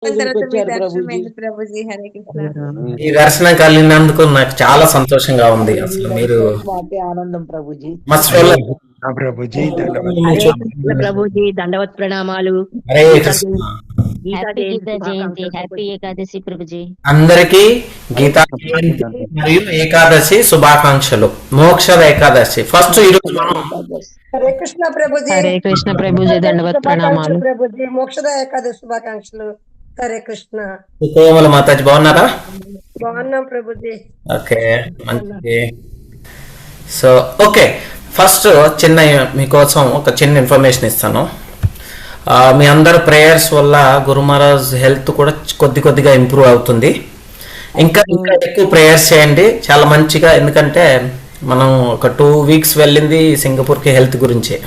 తర్వాత మీ వచ్చారు దర్శనం ప్రభుజీ. అయింది ప్రభుజీ. హరే కృష్ణ. ఈ దర్శనం కలిగినందుకు నాకు చాలా సంతోషంగా ఉంది. అసలు మీరు మాకే ఆనందం ప్రభుజీ. మస్తు ప్రభుజీ ధన్యవాదాలు. హరే కృష్ణ ప్రభుజీ, దండవత్ ప్రణామాలు. హరే కృష్ణ. గీతా హ్యాపీ జయంతి గీతా జయంతి, శుభాకాంక్షలు హ్యాపీ ప్రభుజీ. ఏకాదశి ప్రభుజీ. అందరికీ గీతా జయంతి మరియు ఏకాదశి శుభాకాంక్షలు. మోక్షద ఏకాదశి ఫస్ట్ ఈరోజు మనం హరే కృష్ణ ప్రభుజీ. హరే కృష్ణ ప్రభుజీ, దండవత్ ప్రణామాలు. ప్రభుజీ. మోక్షద ఏకాదశి శుభాకాంక్షలు. హరే కృష్ణ. కోమల మాతాజీ బాగున్నారా? బాగున్నాం ప్రభుజీ. ఓకే మంచిది. సో ఓకే, ఫస్ట్ చిన్న మీకోసం ఒక చిన్న ఇన్ఫర్మేషన్ ఇస్తాను. మీ అందరు ప్రేయర్స్ వల్ల గురు మహారాజ్ హెల్త్ కూడా కొద్దిగా ఇంప్రూవ్ అవుతుంది. ఇంకా ఎక్కువ ప్రేయర్స్ చేయండి, చాలా మంచిగా. ఎందుకంటే మనం ఒక 2 weeks వెళ్ళింది సింగపూర్కి హెల్త్ గురించే.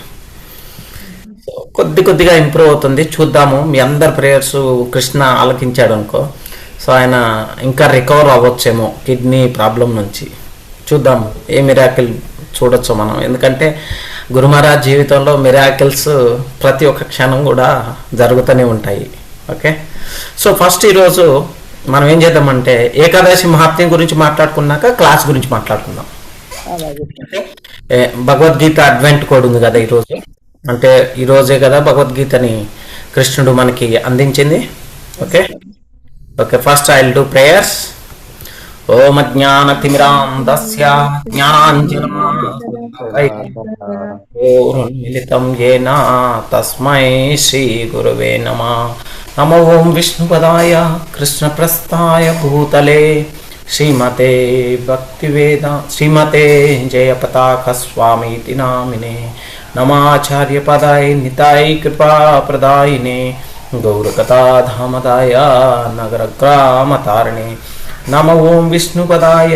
సో కొద్దిగా ఇంప్రూవ్ అవుతుంది, చూద్దాము. మీ అందరు ప్రేయర్స్ కృష్ణ ఆలకించాడు అనుకో, సో ఆయన ఇంకా రికవర్ అవ్వచ్చేమో కిడ్నీ ప్రాబ్లం నుంచి. చూద్దాం ఏ మిరాకిల్ చూడొచ్చు మనం. ఎందుకంటే గురు మహారాజ్ జీవితంలో మిరాకిల్స్ ప్రతి ఒక్క క్షణం కూడా జరుగుతూనే ఉంటాయి. ఓకే, సో ఫస్ట్ ఈరోజు మనం ఏం చేద్దామంటే ఏకాదశి మహాత్మ్యం గురించి మాట్లాడుకున్నాక క్లాస్ గురించి మాట్లాడుకుందాం. భగవద్గీత అడ్వెంట్ కోడ్ ఉంది కదా ఈరోజు, అంటే ఈరోజే కదా భగవద్గీతని కృష్ణుడు మనకి అందించింది. Okay okay, first I will do prayers. ఓం జ్ఞానతిమిరాంధస్య జ్ఞానాంజనమిలితం యేన తస్మై శ్రీ గురవే నమః. నమో ఓం విష్ణుపదాయ కృష్ణప్రస్థాయ భూతలే శ్రీమతే జయపతాక స్వామీతి నామినే. నమాచార్యపదాయ నితాయ కృపాప్రదాయినే గౌరకథాధామదాయ నగరగ్రామతారిణే. నమో ఓం విష్ణుపదాయ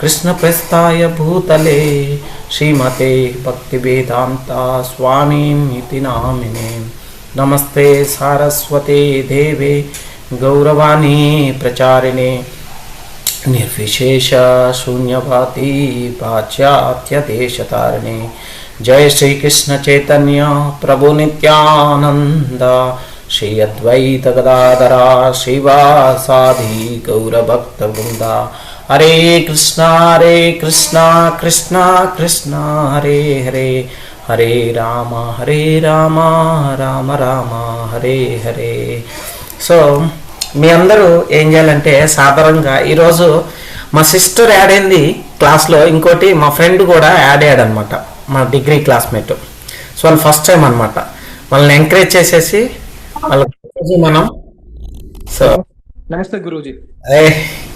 కృష్ణప్రస్థాయ భూతలే శ్రీమతే భక్తివేదాంత స్వామీతి నామినే. నమస్తే సారస్వతే దేవే గౌరవాణి ప్రచారిణే నిర్విశేష శూన్యవాది పాశ్చాత్యదేశతారిణే. జయ శ్రీకృష్ణ చైతన్య ప్రభు నిత్యానంద శ్రీ అద్వైత గదాధర శ్రీవాసాది గౌరభక్త వృంద. హరే కృష్ణ కృష్ణ కృష్ణ హరే హరే, హరే రామ రామ రామ హరే హరే. సో మీ అందరూ ఏం చేయాలంటే సాధారణంగా ఈరోజు మా సిస్టర్ యాడ్ అయింది క్లాస్లో, ఇంకోటి మా ఫ్రెండ్ కూడా యాడ్ అయ్యాడు అనమాట, మా డిగ్రీ క్లాస్మేట్. సో వాళ్ళు ఫస్ట్ టైం అనమాట, వాళ్ళని ఎంకరేజ్ చేసేసి వాళ్ళకి మనం. సో నమస్తే గురూజీ.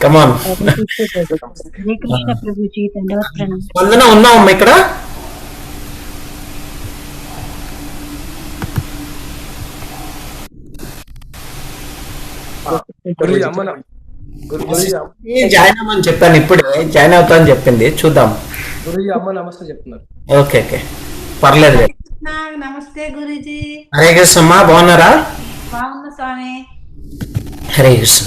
కమాన్ హరే కృష్ణ ప్రభుజీ, దండవత్ ప్రణామాలు. వందన ఉన్నామమ్మా ఇక్కడ. గురూజీ అమ్మ జాయిన్ అవ్వమని చెప్పాను, ఇప్పుడే జాయిన్ అవుతా అని చెప్పింది, చూద్దాం. గురూజీ అమ్మ నమస్తే చెప్తున్నారు. ఓకే ఓకే పర్లేదు. నమస్తే గురూజీ. హరే కృష్ణమ్మా బాగున్నారా? బాగున్నా స్వామి. Hare Krishna.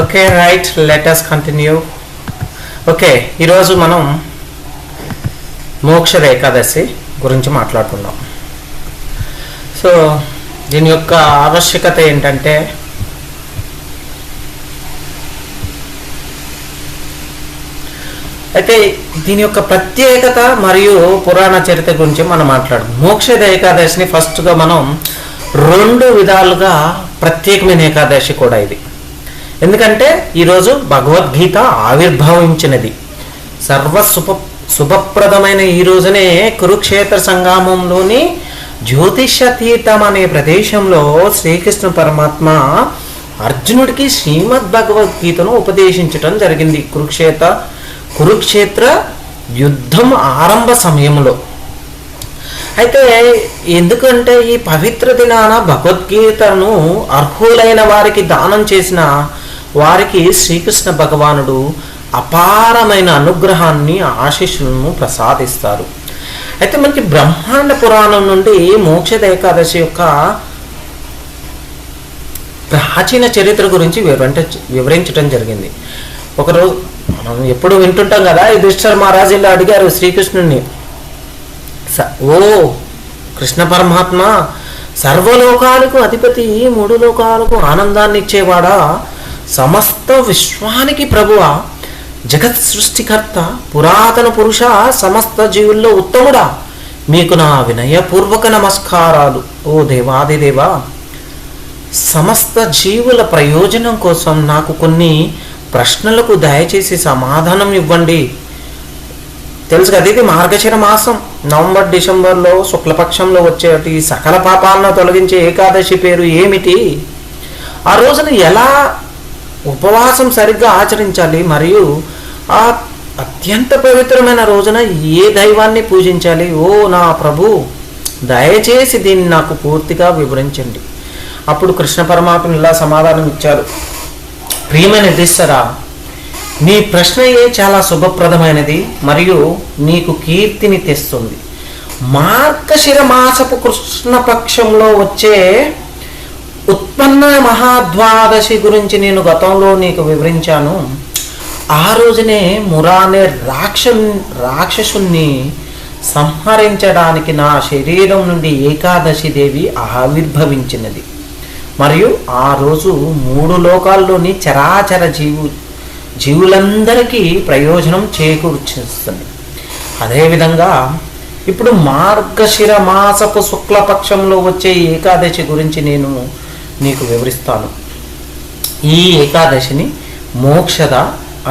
Okay right, let us continue. Okay, ఈరోజు మనం మోక్షద ఏకాదశి గురించి మాట్లాడుకుందాం. సో దీని యొక్క ఆవశ్యకత ఏంటంటే అయితే దీని యొక్క ప్రత్యేకత మరియు పురాణ చరిత్ర గురించి మనం మాట్లాడుకుందాం. మోక్షద ఏకాదశిని ఫస్ట్గా మనం 2 విధాలుగా ప్రత్యేకమైన ఏకాదశి కూడా ఇది. ఎందుకంటే ఈరోజు భగవద్గీత ఆవిర్భవించినది. శుభప్రదమైన ఈ రోజునే కురుక్షేత్ర సంగ్రామంలోని జ్యోతిష తీర్థం అనే ప్రదేశంలో శ్రీకృష్ణ పరమాత్మ అర్జునుడికి శ్రీమద్ భగవద్గీతను ఉపదేశించటం జరిగింది. కురుక్షేత్ర యుద్ధం ఆరంభ సమయంలో. అయితే ఎందుకంటే ఈ పవిత్ర దినాన భగవద్గీతను అర్హులైన వారికి దానం చేసిన వారికి శ్రీకృష్ణ భగవానుడు అపారమైన అనుగ్రహాన్ని ఆశీస్సులను ప్రసాదిస్తారు. అయితే మనకి బ్రహ్మాండ పురాణం నుండి మోక్షద ఏకాదశి యొక్క ప్రాచీన చరిత్ర గురించి వివరించడం జరిగింది. ఒకరోజు మనం ఎప్పుడు వింటుంటాం కదా, యుధిష్ఠిర మహారాజు ఇలా అడిగారు శ్రీకృష్ణుడిని, ఓ కృష్ణ పరమాత్మ సర్వలోకాలకు అధిపతి, 3 లోకాలకు ఆనందాన్ని ఇచ్చేవాడా, సమస్త విశ్వానికి ప్రభువా, జగత్ సృష్టికర్త, పురాతన పురుష, సమస్త జీవుల్లో ఉత్తముడా, మీకు నా వినయపూర్వక నమస్కారాలు. ఓ దేవాదిదేవా, సమస్త జీవుల ప్రయోజనం కోసం నాకు కొన్ని ప్రశ్నలకు దయచేసి సమాధానం ఇవ్వండి. తెలుసు కదా, ఇది మార్గశిర మాసం, నవంబర్ డిసెంబర్లో శుక్లపక్షంలో వచ్చేటి సకల పాపాలను తొలగించే ఏకాదశి పేరు ఏమిటి? ఆ రోజున ఎలా ఉపవాసం సరిగ్గా ఆచరించాలి? మరియు ఆ అత్యంత పవిత్రమైన రోజున ఏ దైవాన్ని పూజించాలి? ఓ నా ప్రభు, దయచేసి దీన్ని నాకు పూర్తిగా వివరించండి. అప్పుడు కృష్ణ పరమాత్మ ఇలా సమాధానం ఇచ్చారు. ప్రియమైన యుధిష్ఠిరా, నీ ప్రశ్నయే చాలా శుభప్రదమైనది మరియు నీకు కీర్తిని తెస్తుంది. మార్గశిర మాసపు కృష్ణపక్షంలో వచ్చే ఉత్పన్న మహాద్వాదశి గురించి నేను గతంలో నీకు వివరించాను. ఆ రోజునే మురానే రాక్షసుని సంహరించడానికి నా శరీరం నుండి ఏకాదశి దేవి ఆవిర్భవించినది. మరియు ఆ రోజు 3 లోకాల్లోని చరాచర జీవులందరికీ ప్రయోజనం చేకూర్చేస్తుంది. అదేవిధంగా ఇప్పుడు మార్గశిర మాసపు శుక్లపక్షంలో వచ్చే ఏకాదశి గురించి నేను నీకు వివరిస్తాను. ఈ ఏకాదశిని మోక్షద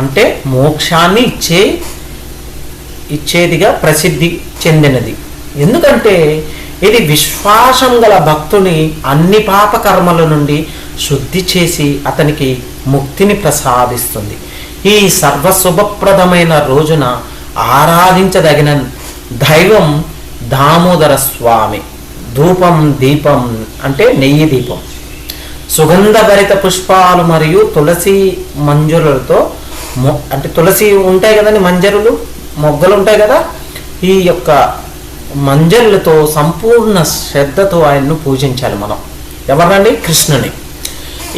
అంటే మోక్షాన్ని ఇచ్చేదిగా ప్రసిద్ధి చెందినది. ఎందుకంటే ఇది విశ్వాసం గల భక్తుని అన్ని పాప కర్మల నుండి శుద్ధి చేసి అతనికి ముక్తిని ప్రసాదిస్తుంది. ఈ సర్వశుభప్రదమైన రోజున ఆరాధించదగిన దైవం దామోదర స్వామి. ధూపం, దీపం అంటే నెయ్యి దీపం, సుగంధభరిత పుష్పాలు మరియు తులసి మంజరులతో, అంటే తులసి ఉంటాయి కదండి, మంజరులు మొగ్గలు ఉంటాయి కదా, ఈ యొక్క మంజరులతో సంపూర్ణ శ్రద్ధతో ఆయన్ను పూజించాలి మనం. ఎవరండి? కృష్ణుని.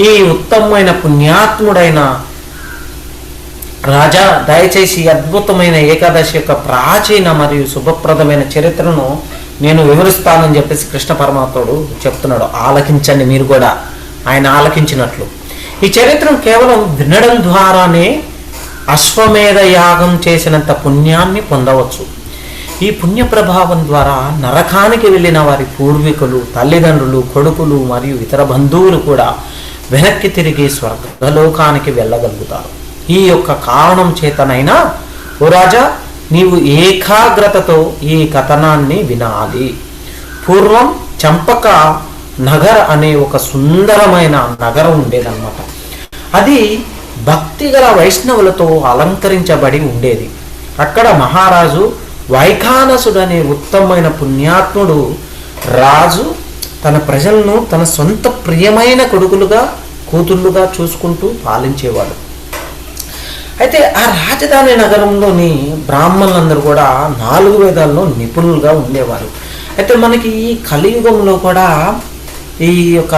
ఈ ఉత్తమమైన పుణ్యాత్ముడైన రాజా, దయచేసి అద్భుతమైన ఏకాదశి యొక్క ప్రాచీన మరియు శుభప్రదమైన చరిత్రను నేను వివరిస్తానని చెప్పేసి కృష్ణ పరమాత్ముడు చెప్తున్నాడు. ఆలకించండి మీరు కూడా ఆయన ఆలకించినట్లు. ఈ చరిత్రను కేవలం వినడం ద్వారానే అశ్వమేధ యాగం చేసినంత పుణ్యాన్ని పొందవచ్చు. ఈ పుణ్య ప్రభావం ద్వారా నరకానికి వెళ్ళిన వారి పూర్వీకులు, తల్లిదండ్రులు, కొడుకులు మరియు ఇతర బంధువులు కూడా వెనక్కి తిరిగి స్వర్గలోకానికి వెళ్ళగలుగుతారు. ఈ యొక్క కారణం చేతనైనా ఓ రాజా, నీవు ఏకాగ్రతతో ఈ కథనాన్ని వినాలి. పూర్వం చంపక నగర్ అనే ఒక సుందరమైన నగరం ఉండేదన్నమాట. అది భక్తిగల వైష్ణవులతో అలంకరించబడి ఉండేది. అక్కడ మహారాజు వైఖానసుడు అనే ఉత్తమమైన పుణ్యాత్ముడు రాజు తన ప్రజలను తన సొంత ప్రియమైన కొడుకులుగా, కూతుళ్ళుగా చూసుకుంటూ పాలించేవాడు. అయితే ఆ రాజధాని నగరంలోని బ్రాహ్మణులందరూ కూడా 4 వేదాల్లో నిపుణులుగా ఉండేవారు. అయితే మనకి ఈ కలియుగంలో కూడా ఈ యొక్క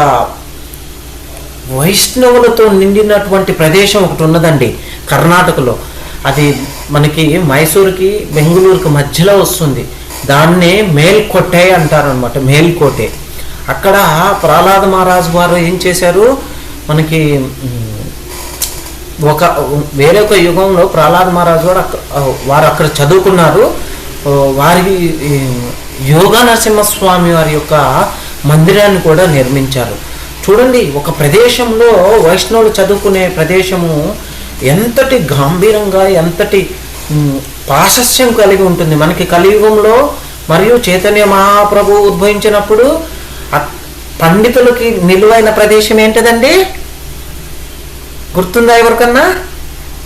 వైష్ణవులతో నిండినటువంటి ప్రదేశం ఒకటి ఉన్నదండి కర్ణాటకలో. అది మనకి మైసూరుకి, బెంగళూరుకి మధ్యలో వస్తుంది. దాన్నే మేల్కోటే అంటారనమాట. మేల్కోటే. అక్కడ ప్రహ్లాద మహారాజు వారు ఏం చేశారు, మనకి వేరొక యుగంలో ప్రహ్లాద మహారాజు వారు అక్కడ చదువుకున్నారు. వారికి యోగా నరసింహస్వామి వారి యొక్క మందిరాన్ని కూడా నిర్మించారు. చూడండి, ఒక ప్రదేశంలో వైష్ణవులు చదువుకునే ప్రదేశము ఎంతటి గంభీరంగా, ఎంతటి ప్రాశస్యం కలిగి ఉంటుంది. మనకి కలియుగంలో మరియు చైతన్య మహాప్రభు ఉద్భవించినప్పుడు పండితులకి నిలువైన ప్రదేశం ఏంటిదండి? గుర్తుందా ఎవరికన్నా?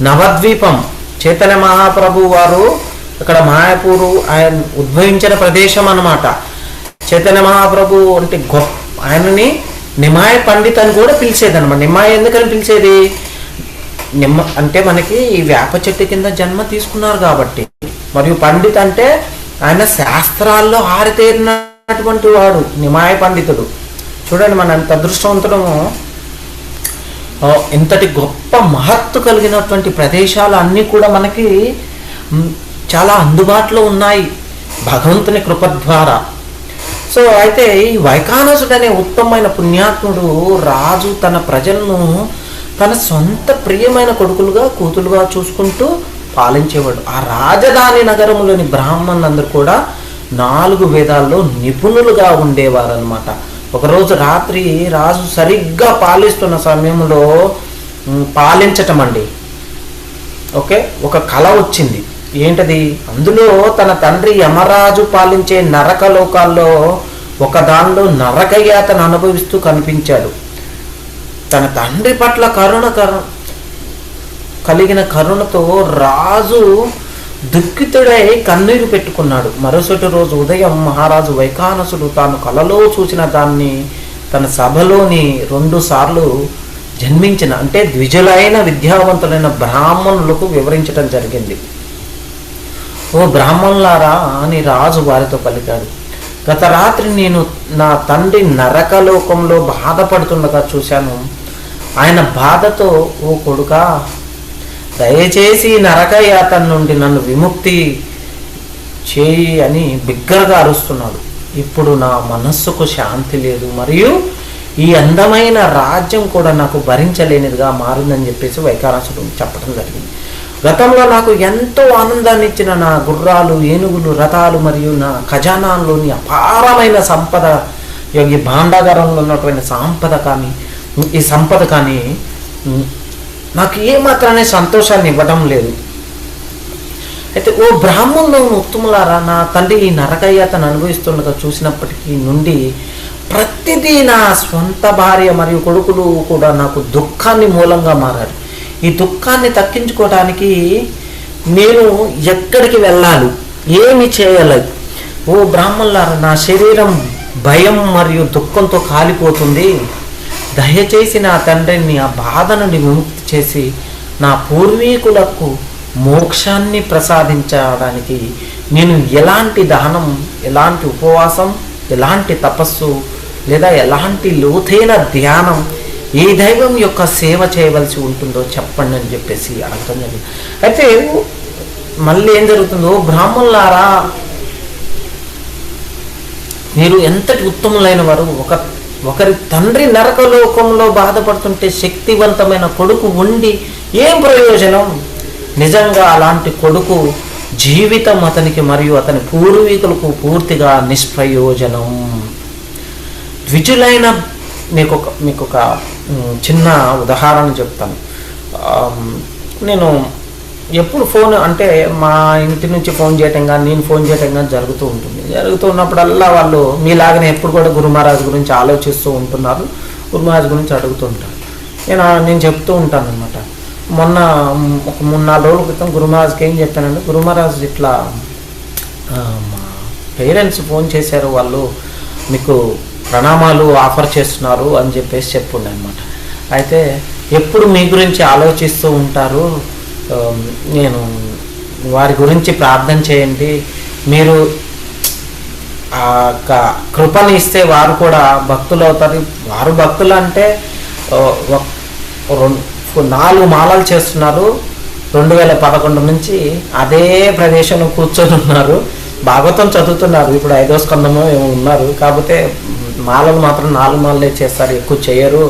నవద్వీపం. చైతన్య మహాప్రభు వారు ఇక్కడ మాయాపూరు ఆయన ఉద్భవించిన ప్రదేశం అన్నమాట. చైతన్య మహాప్రభు అంటే ఆయనని నిమాయ పండిత్ అని కూడా పిలిచేదన్నమాట. నిమాయ ఎందుకని పిలిచేది? అంటే మనకి ఈ వేప చెట్టు కింద జన్మ తీసుకున్నారు కాబట్టి. మరియు పండిత్ అంటే ఆయన శాస్త్రాల్లో ఆరితేరినటువంటి వాడు, నిమాయ పండితుడు. చూడండి, మన ఎంత అదృష్టవంతుడము. ఇంతటి గొప్ప మహత్తు కలిగినటువంటి ప్రదేశాలు అన్నీ కూడా మనకి చాలా అందుబాటులో ఉన్నాయి భగవంతుని కృప ద్వారా. సో అయితే ఈ వైఖానసుడు అనే ఉత్తమమైన పుణ్యాత్ముడు రాజు తన ప్రజలను తన సొంత ప్రియమైన కొడుకులుగా కూతులుగా చూసుకుంటూ పాలించేవాడు. ఆ రాజధాని నగరంలోని బ్రాహ్మణులందరూ కూడా 4 వేదాల్లో నిపుణులుగా ఉండేవారు అనమాట. ఒకరోజు రాత్రి రాజు సరిగ్గా పాలిస్తున్న సమయంలో పాలించటం అండి, ఓకే, ఒక కళ వచ్చింది. ఏంటది? అందులో తన తండ్రి యమరాజు పాలించే నరకలోకాల్లో ఒక దానిలో నరకయాతను అనుభవిస్తూ కనిపించాడు. తన తండ్రి పట్ల కలిగిన కరుణతో రాజు దుఃఖితుడై కన్నీరు పెట్టుకున్నాడు. మరుసటి రోజు ఉదయం మహారాజు వైఖానసుడు తాను కలలో చూసిన దాన్ని తన సభలోని 2 సార్లు జన్మించిన అంటే ద్విజులైన విద్యావంతులైన బ్రాహ్మణులకు వివరించడం జరిగింది. ఓ బ్రాహ్మణులారా అని రాజు వారితో పలికాడు. గత రాత్రి నేను నా తండ్రి నరకలోకంలో బాధపడుతుండగా చూశాను. ఆయన బాధతో, ఓ కొడుకా, దయచేసి నరకయాతన నుండి నన్ను విముక్తి చేయి అని బిగ్గరగా అరుస్తున్నాడు. ఇప్పుడు నా మనస్సుకు శాంతి లేదు, మరియు ఈ అందమైన రాజ్యం కూడా నాకు భరించలేనిదిగా మారిందని చెప్పేసి వైఖానసుడు చెప్పడం జరిగింది. గతంలో నాకు ఎంతో ఆనందాన్ని ఇచ్చిన నా గుర్రాలు, ఏనుగులు, రథాలు మరియు నా ఖజానాలోని అపారమైన సంపద, ఈ భాండాగారంలో ఉన్నటువంటి ఈ సంపద కానీ నాకు ఏమాత్రమే సంతోషాన్ని ఇవ్వడం లేదు. అయితే ఓ బ్రాహ్మణులను ఉత్తములారా, నా తండ్రి ఈ నరకయాతను అనుభవిస్తుండగా చూసినప్పటికీ నుండి ప్రతిదీ నా స్వంత భార్య మరియు కొడుకులు కూడా నాకు దుఃఖాన్ని మూలంగా మారారు. ఈ దుఃఖాన్ని తగ్గించుకోవడానికి నేను ఎక్కడికి వెళ్ళాలి, ఏమి చేయాలి? ఓ బ్రాహ్మణులారా, నా శరీరం భయం మరియు దుఃఖంతో కాలిపోతుంది. దయచేసి నా తండ్రిని ఆ బాధ నుండి విముక్తి చేసి నా పూర్వీకులకు మోక్షాన్ని ప్రసాదించడానికి నేను ఎలాంటి దానం, ఎలాంటి ఉపవాసం, ఎలాంటి తపస్సు లేదా ఎలాంటి లోతైన ధ్యానం, ఏ దైవం యొక్క సేవ చేయవలసి ఉంటుందో చెప్పండి అని చెప్పేసి అడగడం జరిగింది. అయితే మళ్ళీ ఏం జరుగుతుందో, బ్రాహ్మణులారా, మీరు ఎంతటి ఉత్తములైన వారు. ఒకరి తండ్రి నరకలోకంలో బాధపడుతుంటే శక్తివంతమైన కొడుకు ఉండి ఏం ప్రయోజనం? నిజంగా అలాంటి కొడుకు జీవితం అతనికి మరియు అతని పూర్వీకులకు పూర్తిగా నిష్ప్రయోజనం. ద్విజులైన మీకు ఒక చిన్న ఉదాహరణ చెప్తాను. నేను ఎప్పుడు ఫోన్ అంటే మా ఇంటి నుంచి ఫోన్ చేయటం కానీ నేను ఫోన్ చేయటం కానీ జరుగుతూ ఉన్నప్పుడల్లా వాళ్ళు మీలాగనే ఎప్పుడు కూడా గురు మహారాజ్ గురించి ఆలోచిస్తూ ఉంటున్నారు, గురు మహారాజ్ గురించి అడుగుతూ ఉంటారు. నేను చెప్తూ ఉంటాను అనమాట. మొన్న ఒక 3-4 రోజుల క్రితం గురు మహారాజ్కి ఏం చెప్పానంటే, గురు మహారాజ్ ఇట్లా మా పేరెంట్స్ ఫోన్ చేశారు, వాళ్ళు మీకు ప్రణామాలు ఆఫర్ చేస్తున్నారు అని చెప్పేసి చెప్పుండే అనమాట. అయితే ఎప్పుడు మీ గురించి ఆలోచిస్తూ ఉంటారు, నేను వారి గురించి ప్రార్థన చేయండి, మీరు ఆ కృపని ఇస్తే వారు కూడా భక్తులు అవుతారు. వారు భక్తులు అంటే 4 మాలలు చేస్తున్నారు, 2011 నుంచి అదే ప్రదేశంలో కూర్చొని ఉన్నారు, భాగవతం చదువుతున్నారు, ఇప్పుడు 5వ స్కందమో ఏమో ఉన్నారు. కాకపోతే మాలలు మాత్రం 4 మాలలే చేస్తారు, ఎక్కువ చేయరు.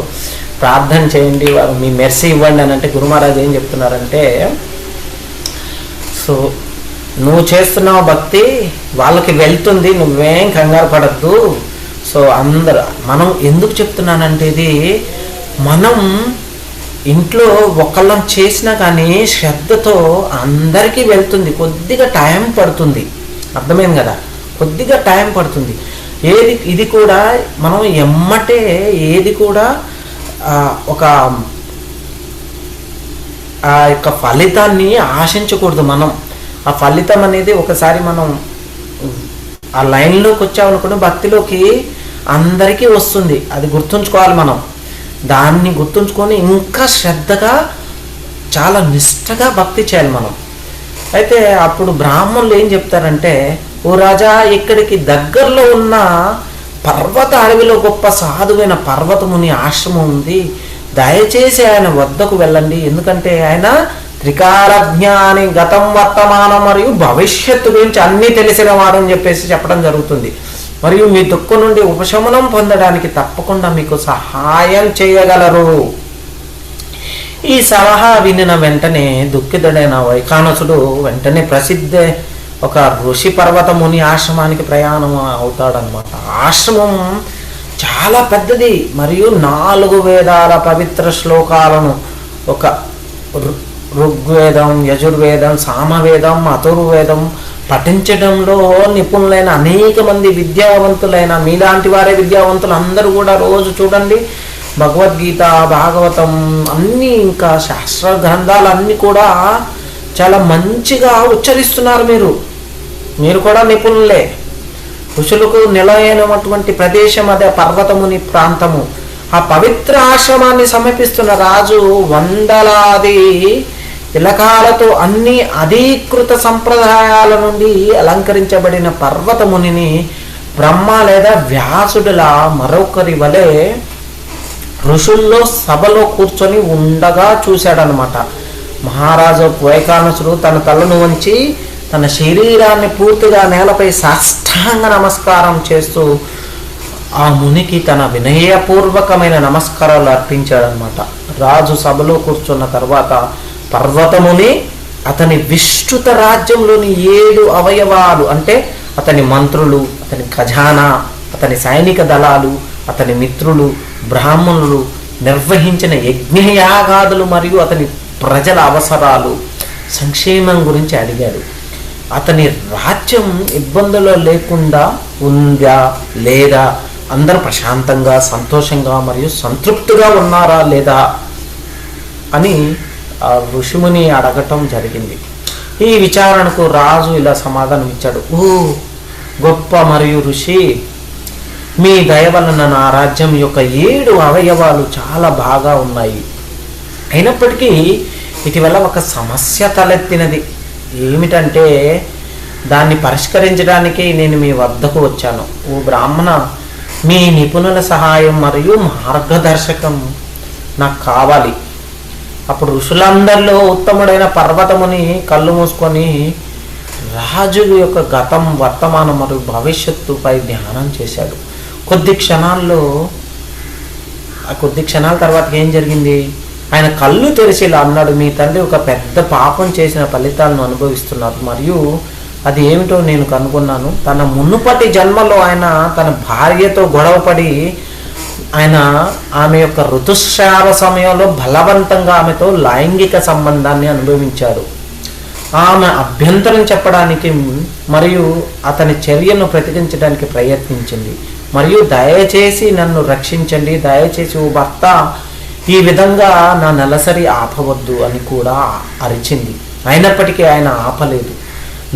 ప్రార్థన చేయండి, వారు మీ మెర్సీ ఇవ్వండి అని అంటే గురు మహారాజ్ ఏం చెప్తున్నారంటే, సో నువ్వు చేస్తున్నావు భక్తి, వాళ్ళకి వెళ్తుంది, నువ్వేం కంగారు పడద్దు. సో మనం ఎందుకు చెప్తున్నానంటే, ఇది మనం ఇంట్లో ఒకళ్ళం చేసినా కానీ శ్రద్ధతో అందరికీ వెళ్తుంది, కొద్దిగా టైం పడుతుంది, అర్థమైంది కదా, కొద్దిగా టైం పడుతుంది. ఇది కూడా మనం ఎమ్మటే ఏది కూడా ఒక ఆ యొక్క ఫలితాన్ని ఆశించకూడదు. మనం ఆ ఫలితం అనేది ఒకసారి మనం ఆ లైన్లోకి వచ్చామనుకుంటే భక్తిలోకి అందరికీ వస్తుంది, అది గుర్తుంచుకోవాలి. మనం దాన్ని గుర్తుంచుకొని ఇంకా శ్రద్ధగా చాలా నిష్టగా భక్తి చేయాలి మనం. అయితే అప్పుడు బ్రాహ్మణులు ఏం చెప్తారంటే, ఓ రాజా, ఇక్కడికి దగ్గరలో ఉన్న పర్వత అడవిలో గొప్ప సాధువైన పర్వతముని ఆశ్రమం ఉంది, దయచేసి ఆయన వద్దకు వెళ్ళండి, ఎందుకంటే ఆయన త్రికాల జ్ఞాని, గతం వర్తమానం మరియు భవిష్యత్తు గురించి అన్నీ తెలిసిన వాడు అని చెప్పేసి చెప్పడం జరుగుతుంది. మరియు మీ దుఃఖం నుండి ఉపశమనం పొందడానికి తప్పకుండా మీకు సహాయం చేయగలరు. ఈ సలహా వినిన వెంటనే దుఃఖితుడైన వైఖానసుడు వెంటనే ప్రసిద్ధ ఒక ఋషి పర్వతముని ఆశ్రమానికి ప్రయాణం అవుతాడనమాట. ఆశ్రమం చాలా పెద్దది మరియు 4 వేదాల పవిత్ర శ్లోకాలను, ఒక ఋగ్వేదం, యజుర్వేదం, సామవేదం, అథర్వవేదం పఠించడంలో నిపుణులైన అనేక మంది విద్యావంతులైన మీలాంటి వారే విద్యావంతులు అందరూ కూడా రోజు చూడండి భగవద్గీత, భాగవతం అన్నీ, ఇంకా శాస్త్ర గ్రంథాలన్నీ కూడా చాలా మంచిగా ఉచ్చరిస్తున్నారు. మీరు కూడా నిపుణులే. ఋషులకు నిలయనటువంటి ప్రదేశం అదే పర్వతముని ప్రాంతము. ఆ పవిత్ర ఆశ్రమాన్ని సమీపిస్తున్న రాజు వందలాది తిలకాలతో అన్ని అధీకృత సంప్రదాయాల నుండి అలంకరించబడిన పర్వతమునిని బ్రహ్మ లేదా వ్యాసుడులా మరొకరి వలె ఋషుల్లో సభలో కూర్చొని ఉండగా చూశాడనమాట. మహారాజు వైఖానసుడు తన తలను వంచి తన శరీరాన్ని పూర్తిగా నేలపై సాష్టాంగ నమస్కారం చేస్తూ ఆ మునికి తన వినయపూర్వకమైన నమస్కారాలు అర్పించాడనమాట. రాజు సభలో కూర్చున్న తర్వాత పర్వతముని అతని విస్తృత రాజ్యంలోని 7 అవయవాలు అంటే అతని మంత్రులు, అతని ఖజానా, అతని సైనిక దళాలు, అతని మిత్రులు, బ్రాహ్మణులు నిర్వహించిన యజ్ఞయాగాదులు మరియు అతని ప్రజల అవసరాలు, సంక్షేమం గురించి అడిగాడు. అతని రాజ్యం ఇబ్బందులు లేకుండా ఉందా లేదా, అందరూ ప్రశాంతంగా, సంతోషంగా మరియు సంతృప్తిగా ఉన్నారా లేదా అని ఋషిముని అడగటం జరిగింది. ఈ విచారణకు రాజు ఇలా సమాధానం ఇచ్చాడు. ఓ గొప్ప మరియు ఋషి, మీ దయ వలన నా రాజ్యం యొక్క 7 అవయవాలు చాలా బాగా ఉన్నాయి. అయినప్పటికీ ఇటీవల ఒక సమస్య తలెత్తినది. ఏమిటంటే దాన్ని పరిష్కరించడానికి నేను మీ వద్దకు వచ్చాను. ఓ బ్రాహ్మణ, మీ నిపుణుల సహాయం మరియు మార్గదర్శకం నాకు కావాలి. అప్పుడు ఋషులందరిలో ఉత్తముడైన పర్వతముని కళ్ళు మూసుకొని రాజు యొక్క గతం, వర్తమానం మరియు భవిష్యత్తుపై ధ్యానం చేశాడు. కొద్ది క్షణాల తర్వాత ఏం జరిగింది? ఆయన కళ్ళు తెరిచి ఇలా అన్నాడు, మీ తండ్రి ఒక పెద్ద పాపం చేసిన ఫలితాలను అనుభవిస్తున్నారు మరియు అది ఏమిటో నేను కనుగొన్నాను. తన మునుపటి జన్మలో ఆయన తన భార్యతో గొడవపడి ఆమె యొక్క ఋతుస్రావ సమయంలో బలవంతంగా ఆమెతో లైంగిక సంబంధాన్ని అనుభవించాడు. ఆమె అభ్యంతరం చెప్పడానికి మరియు అతని చర్యను ప్రతిఘటించడానికి ప్రయత్నించింది మరియు దయచేసి నన్ను రక్షించండి, దయచేసి ఓ భర్త ఈ విధంగా నా నెలసరి ఆపవద్దు అని కూడా అరిచింది. అయినప్పటికీ ఆయన ఆపలేదు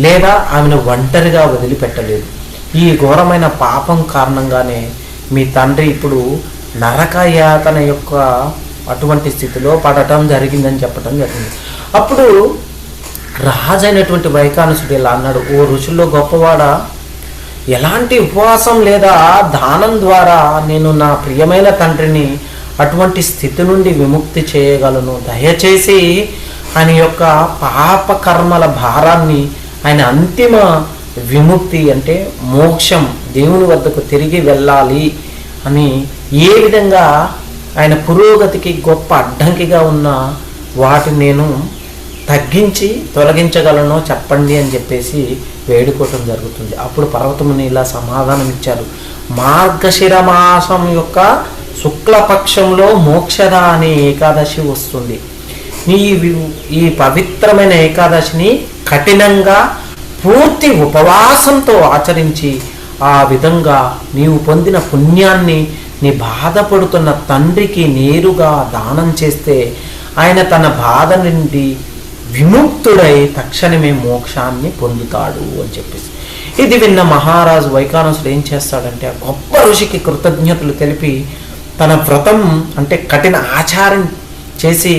లేదా ఆమెను ఒంటరిగా వదిలిపెట్టలేదు. ఈ ఘోరమైన పాపం కారణంగానే మీ తండ్రి ఇప్పుడు నరకయాతన యొక్క అటువంటి స్థితిలో పడటం జరిగిందని చెప్పడం జరిగింది. అప్పుడు రాజైనటువంటి వైఖానసుడు ఇలా అన్నాడు, ఓ ఋషుల్లో గొప్పవాడా, ఎలాంటి ఉపవాసం లేదా దానం ద్వారా నేను నా ప్రియమైన తండ్రిని అటువంటి స్థితి నుండి విముక్తి చేయగలను? దయచేసి ఆయన యొక్క పాప కర్మల భారాన్ని, ఆయన అంతిమ విముక్తి అంటే మోక్షం, దేవుని వద్దకు తిరిగి వెళ్ళాలి అని ఏ విధంగా ఆయన పురోగతికి గొప్ప అడ్డంకిగా ఉన్న వాటిని నేను తగ్గించి తొలగించగలనో చెప్పండి అని చెప్పేసి వేడుకోవటం జరుగుతుంది. అప్పుడు పర్వతముని ఇలా సమాధానం ఇచ్చారు, మార్గశిర మాసం యొక్క శుక్లపక్షంలో మోక్షద అనే ఏకాదశి వస్తుంది. ఈ పవిత్రమైన ఏకాదశిని కఠినంగా పూర్తి ఉపవాసంతో ఆచరించి ఆ విధంగా నీవు పొందిన పుణ్యాన్ని నీ బాధపడుతున్న తండ్రికి నేరుగా దానం చేస్తే ఆయన తన బాధ నుండి విముక్తుడై తక్షణమే మోక్షాన్ని పొందుతాడు అని చెప్పేసి. ఇది విన్న మహారాజు వైఖానసుడు ఏం చేస్తాడంటే ఆ గొప్ప ఋషికి కృతజ్ఞతలు తెలిపి తన వ్రతం అంటే కఠిన ఆచారం చేసి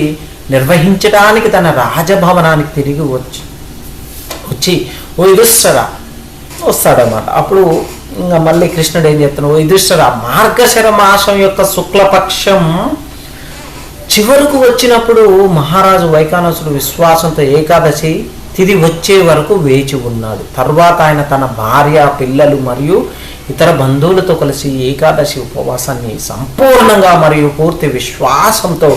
నిర్వహించడానికి తన రాజభవనానికి తిరిగి వచ్చి ఓ యుధిష్ఠిరా వస్తాడన్నమాట. అప్పుడు ఇంకా మళ్ళీ కృష్ణుడు ఏం చెప్తున్నాడు, ఓ యుధిష్ఠిరా, మార్గశిర మాసం యొక్క శుక్లపక్షం చివరకు వచ్చినప్పుడు మహారాజు వైఖానసుడు విశ్వాసంతో ఏకాదశి తిది వచ్చే వరకు వేచి ఉన్నాడు. తర్వాత ఆయన తన భార్య, పిల్లలు మరియు ఇతర బంధువులతో కలిసి ఏకాదశి ఉపవాసాన్ని సంపూర్ణంగా మరియు పూర్తి విశ్వాసంతో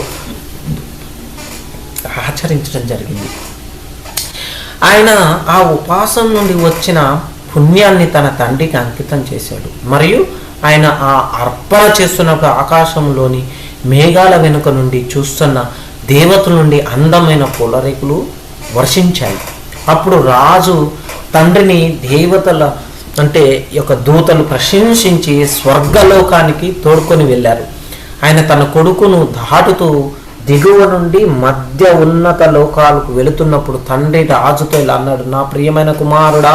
ఆచరించడం జరిగింది. ఆయన ఆ ఉపవాసం నుండి వచ్చిన పుణ్యాన్ని తన తండ్రికి అంకితం చేశాడు. మరియు ఆయన ఆ అర్పణ చేస్తున్నప్పుడు ఆకాశంలోని మేఘాల వెనుక నుండి చూస్తున్న దేవతల నుండి అందమైన పూలరేకులు వర్షించాయి. అప్పుడు రాజు తండ్రిని దేవతల అంటే యొక్క దూతలు ప్రశంసించి స్వర్గలోకానికి తోడుకొని వెళ్ళారు. ఆయన తన కొడుకును దాటుతూ దిగువ నుండి మధ్య ఉన్నత లోకాలకు వెళుతున్నప్పుడు తండ్రి రాజుతో ఇలా అన్నాడు, నా ప్రియమైన కుమారుడా,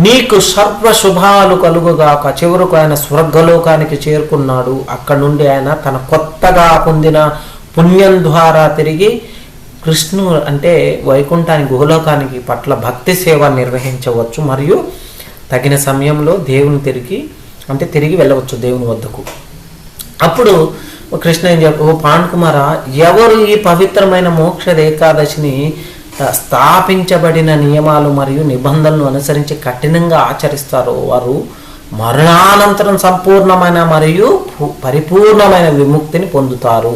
నీకు సర్వ శుభాలు కలుగుగాక. చివరకు ఆయన స్వర్గలోకానికి చేరుకున్నాడు. అక్కడ నుండి ఆయన తన కొత్తగా పొందిన పుణ్యం ద్వారా తిరిగి కృష్ణుడు అంటే వైకుంఠానికి గోలోకానికి పట్ల భక్తి సేవ నిర్వహించవచ్చు మరియు తగిన సమయంలో దేవుని తిరిగి వెళ్ళవచ్చు దేవుని వద్దకు. అప్పుడు కృష్ణ ఏం చెప్పు, ఓ పాండుకుమార, ఎవరు ఈ పవిత్రమైన మోక్ష ఏకాదశిని స్థాపించబడిన నియమాలు మరియు నిబంధనలు అనుసరించి కఠినంగా ఆచరిస్తారో వారు మరణానంతరం సంపూర్ణమైన మరియు పరిపూర్ణమైన విముక్తిని పొందుతారు.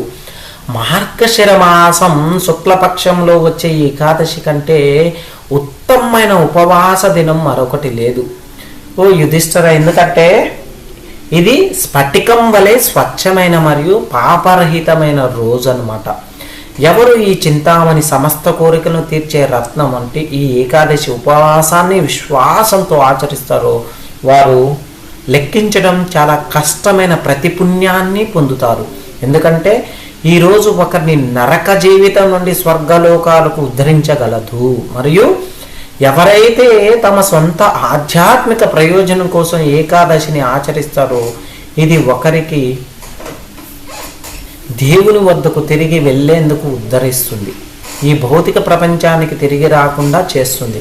మార్గశిర మాసం శుక్లపక్షంలో వచ్చే ఏకాదశి కంటే ఉత్తమమైన ఉపవాస దినం మరొకటి లేదు. ఓ యుధిష్ఠిర, ఎందుకంటే ఇది స్ఫటికం వలె స్వచ్ఛమైన మరియు పాపరహితమైన రోజు అన్నమాట. ఎవరు ఈ చింతామణి సమస్త కోరికలను తీర్చే రత్నం అంటే ఈ ఏకాదశి ఉపవాసాన్ని విశ్వాసంతో ఆచరిస్తారో వారు లెక్కించడం చాలా కష్టమైన ప్రతిపుణ్యాన్ని పొందుతారు. ఎందుకంటే ఈరోజు ఒకరిని నరక జీవితం నుండి స్వర్గలోకాలకు ఉద్ధరించగలదు. మరియు ఎవరైతే తమ సొంత ఆధ్యాత్మిక ప్రయోజనం కోసం ఏకాదశిని ఆచరిస్తారో ఇది ఒకరికి దేవుని వద్దకు తిరిగి వెళ్ళేందుకు ఉద్ధరిస్తుంది, ఈ భౌతిక ప్రపంచానికి తిరిగి రాకుండా చేస్తుంది.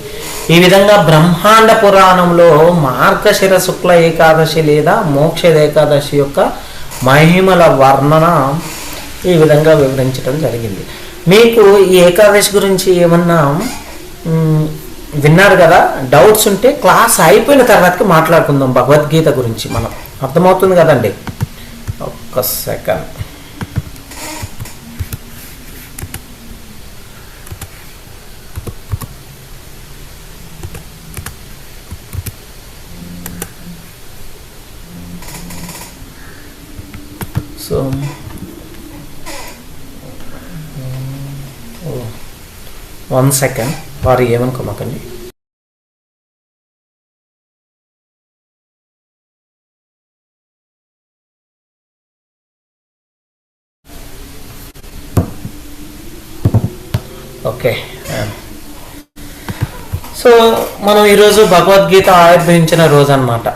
ఈ విధంగా బ్రహ్మాండ పురాణంలో మార్గశిర శుక్ల ఏకాదశి లేదా మోక్ష ఏకాదశి యొక్క మహిమల వర్ణన ఈ విధంగా వివరించడం జరిగింది. మీకు ఈ ఏకాదశి గురించి ఏమన్నా విన్నారు కదా, డౌట్స్ ఉంటే క్లాస్ అయిపోయిన తర్వాతకి మాట్లాడుకుందాం భగవద్గీత గురించి. మనం అర్థమవుతుంది కదండి. ఒక్క సెకండ్. సో 1 సెకండ్, వారు ఏమనుకోమాకండి. ఓకే, సో మనం ఈరోజు భగవద్గీత ఆవిర్భవించిన రోజు అన్నమాట.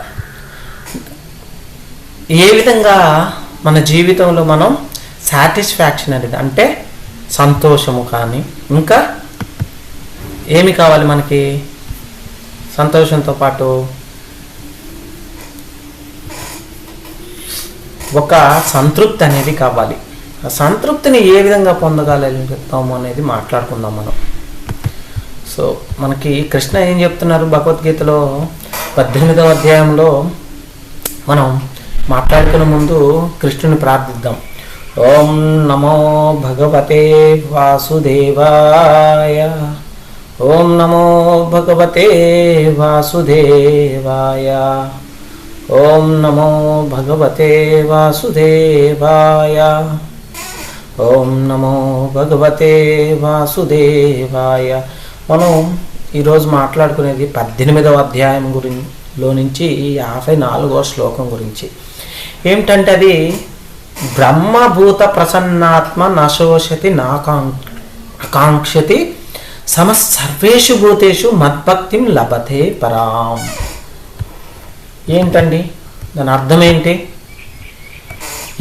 ఏ విధంగా మన జీవితంలో మనం సాటిస్ఫాక్షన్ అనేది అంటే సంతోషము కానీ ఇంకా ఏమి కావాలి మనకి, సంతోషంతో పాటు ఒక సంతృప్తి అనేది కావాలి. ఆ సంతృప్తిని ఏ విధంగా పొందగలుగుతాము అనేది మాట్లాడుకుందాం మనం. సో మనకి కృష్ణ ఏం చెప్తున్నారు భగవద్గీతలో 18వ అధ్యాయంలో మనం మాట్లాడుకునే ముందు కృష్ణుని ప్రార్థిద్దాం. ఓం నమో భగవతే వాసుదేవాయ. ఓం నమో భగవతే వాసుదేవాయ. ఓం నమో భగవతే వాసుదేవాయ. ఓం నమో భగవతే వాసుదేవాయ. మనం ఈరోజు మాట్లాడుకునేది 18వ అధ్యాయం లో నుంచి 54వ శ్లోకం గురించి. ఏమిటంటే అది బ్రహ్మభూత ప్రసన్నాత్మ నశోషతి నాకాంక్షతి సమసర్వేషు భూతేషు మద్భక్తిం లభతే పరాం. ఏంటండి దాని అర్థం ఏంటి?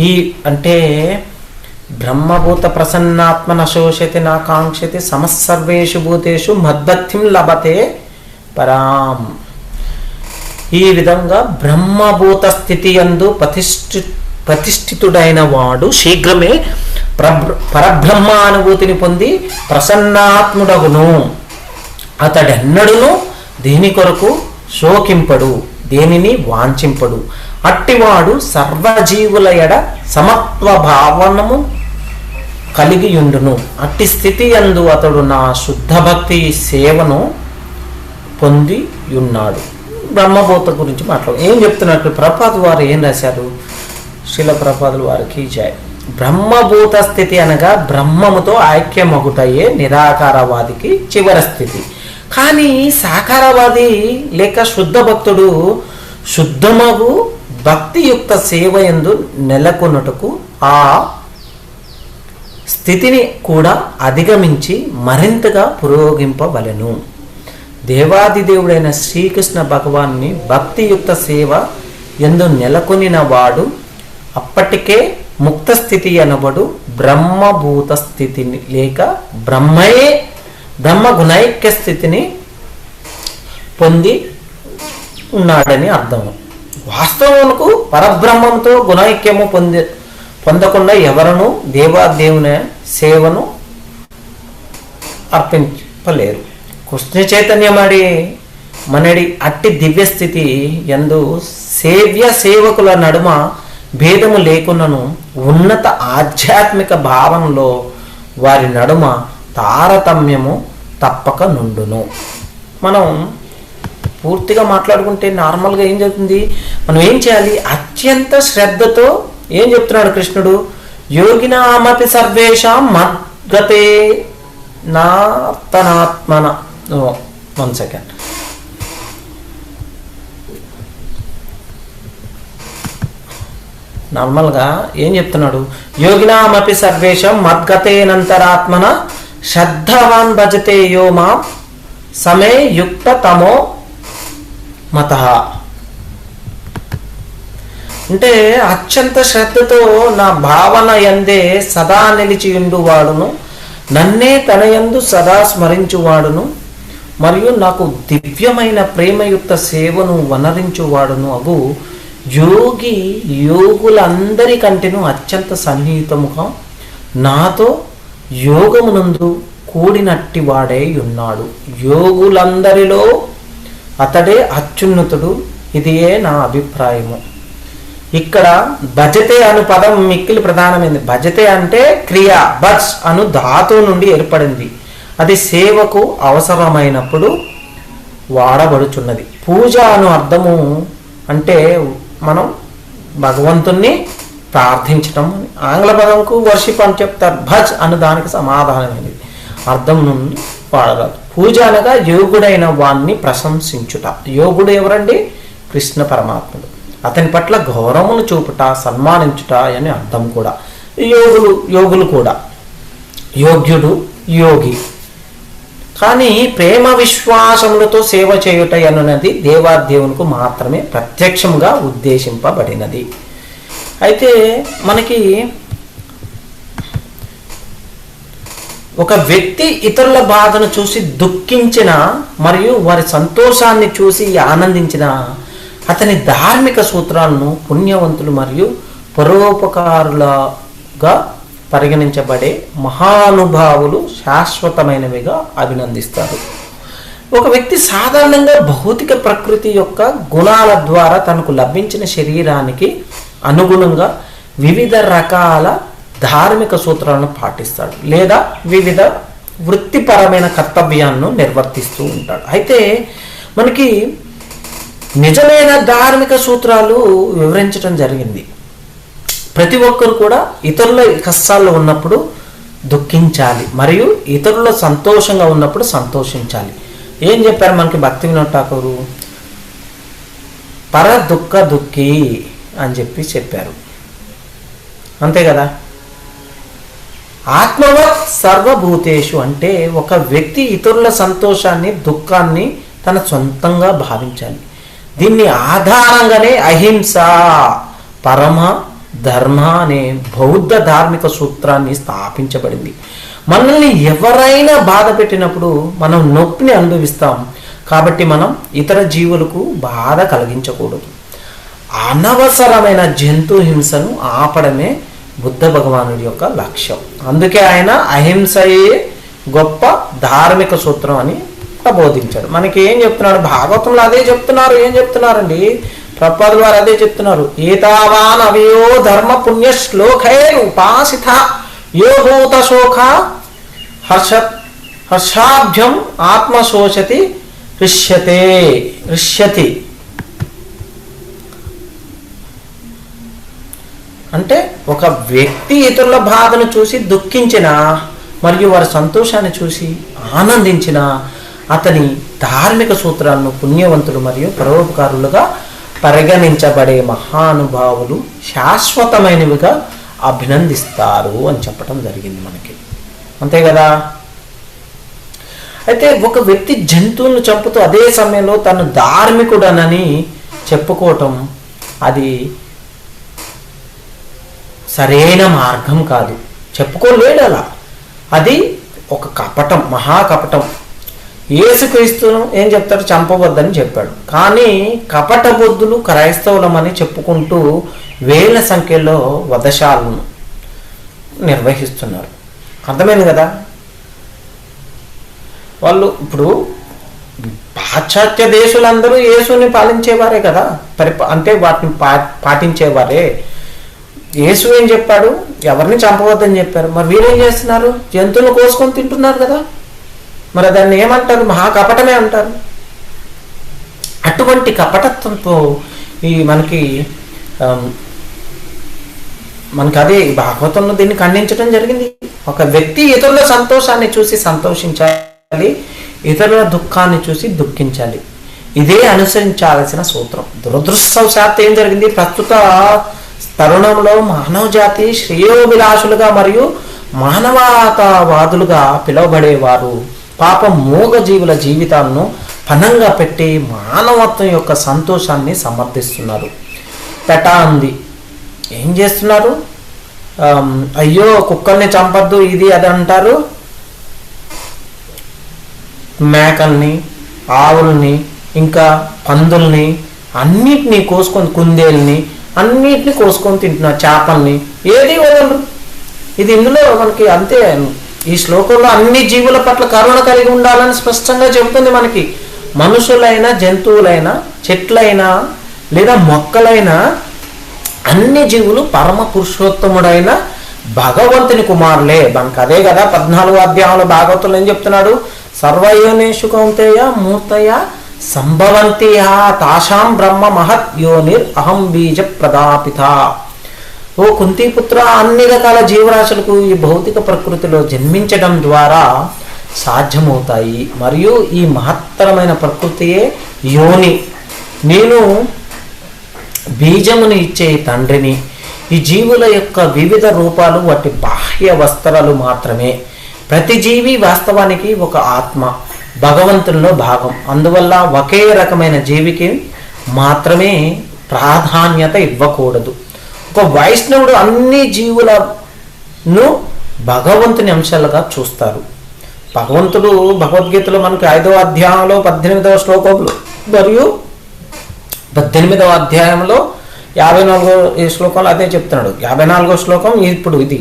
ఈ అంటే బ్రహ్మభూత ప్రసన్నాత్మ నశోషతి నాకాంక్షతి సమసర్వేషు భూతేషు మద్భక్తిం లభతే పరాం. ఈ విధంగా బ్రహ్మభూత స్థితి యందు ప్రతిష్ఠితుడైన వాడు శీఘ్రమే పరబ్రహ్మానుభూతిని పొంది ప్రసన్నాత్ముడగును. అతడెన్నడును దీని కొరకు శోకింపడు. దేనిని వాంఛింపడు. అట్టివాడు సర్వజీవుల ఎడ సమత్వ భావనము కలిగి ఉండును. అట్టి స్థితి యందు అతడు నా శుద్ధ భక్తి సేవను పొంది ఉన్నాడు. బ్రహ్మభూత గురించి మాట్లాడు. ఏం చెప్తున్నట్టు ప్రభుపాదుల వారు ఏం రాశారు? శ్రీల ప్రభుపాదుల వారికి జయ. బ్రహ్మభూత స్థితి అనగా బ్రహ్మముతో ఐక్యమగుటయే నిరాకారవాదికి చివరి స్థితి. కానీ సాకారవాది లేక శుద్ధ భక్తుడు శుద్ధమగు భక్తియుక్త సేవ యందు నెలకొనుటకు ఆ స్థితిని కూడా అధిగమించి మరింతగా పురోగింపవలెను. దేవాదిదేవుడైన శ్రీకృష్ణ భగవాన్ని భక్తియుక్త సేవ యందు నెలకొనిన వాడు అప్పటికే ముక్త స్థితి అనబడు బ్రహ్మభూత స్థితిని లేక బ్రహ్మ గుణైక్య స్థితిని పొంది ఉన్నాడని అర్థము. వాస్తవమునకు పరబ్రహ్మంతో గుణైక్యము పొందకుండా ఎవరను దేవాదేవుని సేవను అర్పింపలేరు. కృష్ణ చైతన్యమడి మనడి అట్టి దివ్యస్థితి యందు సేవ్య సేవకుల నడుమ భేదము లేకున్నను ఉన్నత ఆధ్యాత్మిక భావంలో వారి నడుమ తారతమ్యము తప్పక నుండును. మనం పూర్తిగా మాట్లాడుకుంటే నార్మల్గా ఏం జరుగుతుంది? మనం ఏం చేయాలి? అత్యంత శ్రద్ధతో ఏం చెప్తున్నాడు కృష్ణుడు? యోగినామపి సర్వేషాం మద్గతే నాత్మనాత్మన. 1 సెకండ్. నార్మల్గా ఏం చెప్తున్నాడు? యోగినామపి సర్వేషం మద్గతేనంతరాత్మన శ్రద్ధవాన్ భజతే యో మాం సమే యుక్త తమో మత. అంటే అత్యంత శ్రద్ధతో నా భావన యందే సదా నిలిచియుండువాడును, నన్నే తన యందు సదా స్మరించువాడును, మరియు నాకు దివ్యమైన ప్రేమయుక్త సేవను వనరించువాడును అగు యోగి యోగులందరికంటేను అత్యంత సన్నిహితముగా నాతో యోగమునందు కూడినట్టి వాడై ఉన్నాడు. యోగులందరిలో అతడే అత్యున్నతుడు. ఇదియే నా అభిప్రాయము. ఇక్కడ భజతే అను పదం మిక్కిలి ప్రధానమైనది. భజతే అంటే క్రియ, బజ్ అను ధాతు నుండి ఏర్పడింది. అది సేవకు అవసరమైనప్పుడు వాడబడుచున్నది. పూజ అను అర్థము అంటే మనం భగవంతుణ్ణి ప్రార్థించటం అని. ఆంగ్ల పదంకు వర్షిప్ అని చెప్తారు. భజ్ అను దానికి సమాధానమైనది. అర్థం నుండి వాడరాదు. పూజ అనగా యోగుడైన వాణ్ణి ప్రశంసించుట. యోగుడు ఎవరండి? కృష్ణ పరమాత్ముడు. అతని పట్ల గౌరవమును చూపుట, సన్మానించుట అని అర్థం కూడా. యోగులు కూడా యోగ్యుడు, యోగి. కానీ ప్రేమ విశ్వాసములతో సేవ చేయుట అన్నది దేవాదేవునికి మాత్రమే ప్రత్యక్షంగా ఉద్దేశింపబడినది. అయితే మనకి ఒక వ్యక్తి ఇతరుల బాధను చూసి దుఃఖించిన మరియు వారి సంతోషాన్ని చూసి ఆనందించిన అతని ధార్మిక సూత్రాలను పుణ్యవంతులు మరియు పరోపకారులుగా పరిగణించబడే మహానుభావులు శాశ్వతమైనవిగా అభినందిస్తారు. ఒక వ్యక్తి సాధారణంగా భౌతిక ప్రకృతి యొక్క గుణాల ద్వారా తనకు లభించిన శరీరానికి అనుగుణంగా వివిధ రకాల ధార్మిక సూత్రాలను పాటిస్తాడు లేదా వివిధ వృత్తిపరమైన కర్తవ్యాలను నిర్వర్తిస్తూ ఉంటాడు. అయితే మనకి నిజమైన ధార్మిక సూత్రాలు వివరించడం జరిగింది. ప్రతి ఒక్కరు కూడా ఇతరుల కష్టాల్లో ఉన్నప్పుడు దుఃఖించాలి మరియు ఇతరుల సంతోషంగా ఉన్నప్పుడు సంతోషించాలి. ఏం చెప్పారు మనకి భక్తి వినోద్ ఠాకూర్? పర దుఃఖ దుఃఖి అని చెప్పారు. అంతే కదా. ఆత్మవత్ సర్వభూతేషు అంటే ఒక వ్యక్తి ఇతరుల సంతోషాన్ని దుఃఖాన్ని తన సొంతంగా భావించాలి. దీన్ని ఆధారంగానే అహింస పరమ ధర్మ అనే బౌద్ధ ధార్మిక సూత్రాన్ని స్థాపించబడింది. మనల్ని ఎవరైనా బాధ పెట్టినప్పుడు మనం నొప్పిని అనుభవిస్తాం. కాబట్టి మనం ఇతర జీవులకు బాధ కలిగించకూడదు. అనవసరమైన జంతు హింసను ఆపడమే బుద్ధ భగవానుడి యొక్క లక్ష్యం. అందుకే ఆయన అహింసయే గొప్ప ధార్మిక సూత్రం అని ప్రబోధించాడు. మనకి ఏం చెప్తున్నాడు? భాగవతంలో అదే చెప్తున్నారు. ఏం చెప్తున్నారండి? ప్రభుపాదుల వారు అదే చెప్తున్నారు. ఏతావాన్ అవయో ధర్మ పుణ్య శ్లోకైర్ ఉపాసిత యోగోత శోక హర్షాభ్యం ఆత్మశోషతి రిష్యతి. అంటే ఒక వ్యక్తి ఇతరుల బాధను చూసి దుఃఖించిన మరియు వారి సంతోషాన్ని చూసి ఆనందించిన అతని ధార్మిక సూత్రాలను పుణ్యవంతులు మరియు పరోపకారులుగా పరిగణించబడే మహానుభావులు శాశ్వతమైనవిగా అభినందిస్తారు అని చెప్పడం జరిగింది మనకి. అంతే కదా? అయితే ఒక వ్యక్తి జంతువులను చంపుతూ అదే సమయంలో తను ధార్మికుడనని చెప్పుకోవటం అది సరైన మార్గం కాదు. చెప్పుకోలేడు అలా. అది ఒక కపటం, మహాకపటం. యేసుక్రీస్తును ఏం చెప్తాడు? చంపవద్దని చెప్పాడు. కానీ కపట బుద్ధులు క్రైస్తవులమని చెప్పుకుంటూ వేల సంఖ్యలో వధశాలను నిర్వహిస్తున్నారు. అర్థమైంది కదా? వాళ్ళు ఇప్పుడు పాశ్చాత్య దేశులందరూ యేసుని పాలించేవారే కదా, అంటే వాటిని పాటించేవారే. యేసు ఏం చెప్పాడు? ఎవరిని చంపవద్దని చెప్పారు. మరి వీరేం చేస్తున్నారు? జంతువులు కోసుకొని తింటున్నారు కదా. మరి దాన్ని ఏమంటారు? మహాకపటమే అంటారు. అటువంటి కపటత్వంతో ఈ మనకి అదే భాగవతంలో దీన్ని ఖండించడం జరిగింది. ఒక వ్యక్తి ఇతరుల సంతోషాన్ని చూసి సంతోషించాలి, ఇతరుల దుఃఖాన్ని చూసి దుఃఖించాలి. ఇదే అనుసరించాల్సిన సూత్రం. దురదృష్టవశాత్తు ఏం జరిగింది? ప్రస్తుత తరుణంలో మానవ జాతి శ్రేయోభిలాషులుగా మరియు మానవతావాదులుగా పిలువబడేవారు పాపం మూగ జీవుల జీవితాలను పనంగా పెట్టి మానవత్వం యొక్క సంతోషాన్ని సమర్థిస్తున్నారు. పెటా ఉంది. ఏం చేస్తున్నారు? అయ్యో కుక్కల్ని చంపద్దు ఇది అది అంటారు. మేకల్ని, ఆవుల్ని, ఇంకా పందుల్ని అన్నిటినీ కోసుకొని, కుందేల్ని అన్నిటిని కోసుకొని తింటున్నారు. చేపల్ని ఏది వదలరు. ఇది ఇందులో మనకి అంతే. ఈ శ్లోకంలో అన్ని జీవుల పట్ల కరుణ కలిగి ఉండాలని స్పష్టంగా చెబుతుంది మనకి. మనుషులైనా, జంతువులైనా, చెట్లైనా లేదా మొక్కలైనా అన్ని జీవులు పరమ పురుషోత్తముడైన భగవంతుని కుమారులే. మనకు అదే కదా 14వ అధ్యాయంలో భాగవతంలో ఏం చెప్తున్నాడు? సర్వయోనేషు కౌంతేయ మూర్తయ సంభవంతి తాషాం బ్రహ్మ మహత్ యోనిర్ అహం బీజ ప్రదాపిత. ఓ కుంతిపుత్ర, అన్ని రకాల జీవరాశులకు ఈ భౌతిక ప్రకృతిలో జన్మించడం ద్వారా సాధ్యమవుతాయి. మరియు ఈ మహత్తరమైన ప్రకృతియే యోని. నేను బీజమును ఇచ్చే తండ్రిని. ఈ జీవుల యొక్క వివిధ రూపాలు వాటి బాహ్య వస్త్రాలు మాత్రమే. ప్రతి జీవి వాస్తవానికి ఒక ఆత్మ, భగవంతుల్లో భాగం. అందువల్ల ఒకే రకమైన జీవికి మాత్రమే ప్రాధాన్యత ఇవ్వకూడదు. ఒక వైష్ణవుడు అన్ని జీవులను భగవంతుని అంశాలుగా చూస్తారు. భగవంతుడు భగవద్గీతలో మనకి 5వ అధ్యాయంలో 18వ శ్లోకంలో మరియు 18వ అధ్యాయంలో 54వ శ్లోకంలో అదే చెప్తున్నాడు. 54వ శ్లోకం ఇప్పుడు ఇది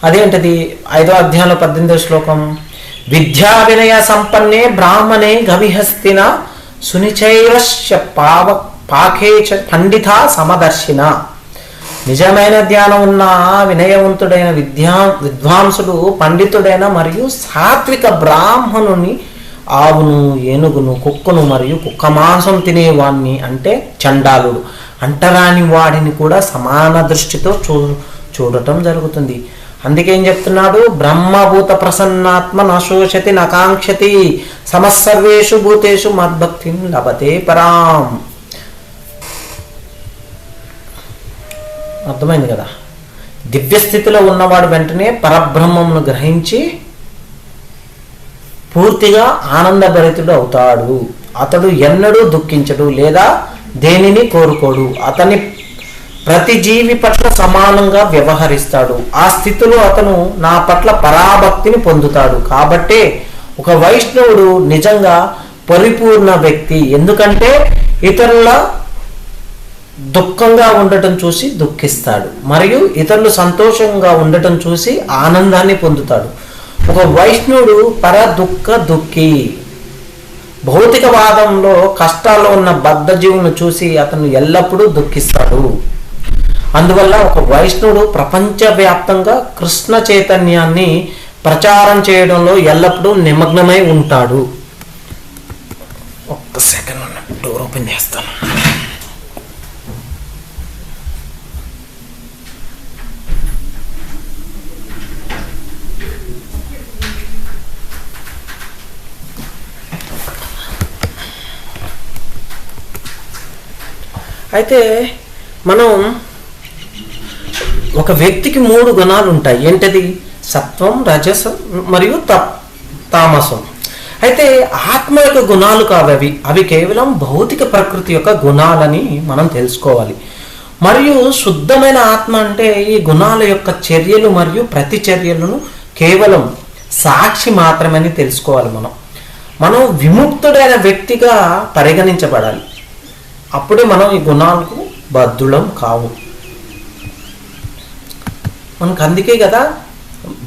అదేంటది? 5వ అధ్యాయంలో 18వ శ్లోకం. విద్యా వినయ సంపన్నే బ్రాహ్మణే గవిహస్తిన సునిచైవశ్య పాకే పండిత సమదర్శిన. నిజమైన జ్ఞానం ఉన్న వినయవంతుడైన విద్వాంసుడు, పండితుడైన మరియు సాత్విక బ్రాహ్మణుని ఆవును, ఏనుగును, కుక్కను మరియు కుక్క మాంసం తినేవాడిని అంటే చండాలుడు అంటరాని వాడిని కూడా సమాన దృష్టితో చూడటం జరుగుతుంది. అందుకే ఏం చెప్తున్నాడు? బ్రహ్మభూత ప్రసన్నాత్మ నశోషతి నకాంక్షతి సమస్సర్వేషు భూతేషు మద్భక్తి లభతే పరాం. అర్థమైంది కదా? దివ్యస్థితిలో ఉన్నవాడు వెంటనే పరబ్రహ్మమును గ్రహించి పూర్తిగా ఆనందభరితుడు అవుతాడు. అతడు ఎన్నడూ దుఃఖించడు లేదా దేనిని కోరుకోడు. అతని ప్రతి జీవి పట్ల సమానంగా వ్యవహరిస్తాడు. ఆ స్థితిలో అతను నా పట్ల పరాభక్తిని పొందుతాడు. కాబట్టే ఒక వైష్ణవుడు నిజంగా పరిపూర్ణ వ్యక్తి. ఎందుకంటే ఇతరుల దుఃఖంగా ఉండటం చూసి దుఃఖిస్తాడు మరియు ఇతరులు సంతోషంగా ఉండటం చూసి ఆనందాన్ని పొందుతాడు. ఒక వైష్ణవుడు పర దుఃఖ దుఃఖి. భౌతికవాదంలో కష్టాల్లో ఉన్న బద్ధజీవులను చూసి అతను ఎల్లప్పుడూ దుఃఖిస్తాడు. అందువల్ల ఒక వైష్ణవుడు ప్రపంచవ్యాప్తంగా కృష్ణ చైతన్యాన్ని ప్రచారం చేయడంలో ఎల్లప్పుడూ నిమగ్నమై ఉంటాడు. ఒక్క సెకండ్ డోర్ ఓపెన్ చేస్తాను. అయితే మనం ఒక వ్యక్తికి 3 గుణాలు ఉంటాయి. ఏంటది? సత్వం, రజసం మరియు తామసం. అయితే ఆత్మ యొక్క గుణాలు కావవి. అవి కేవలం భౌతిక ప్రకృతి యొక్క గుణాలని మనం తెలుసుకోవాలి. మరియు శుద్ధమైన ఆత్మ అంటే ఈ గుణాల యొక్క చర్యలు మరియు ప్రతిచర్యలను కేవలం సాక్షి మాత్రమే తెలుసుకోవాలి. మనం విముక్తుడైన వ్యక్తిగా పరిగణించబడాలి. అప్పుడే మనం ఈ గుణాలకు బద్ధులం కావు. మనకు అందుకే కదా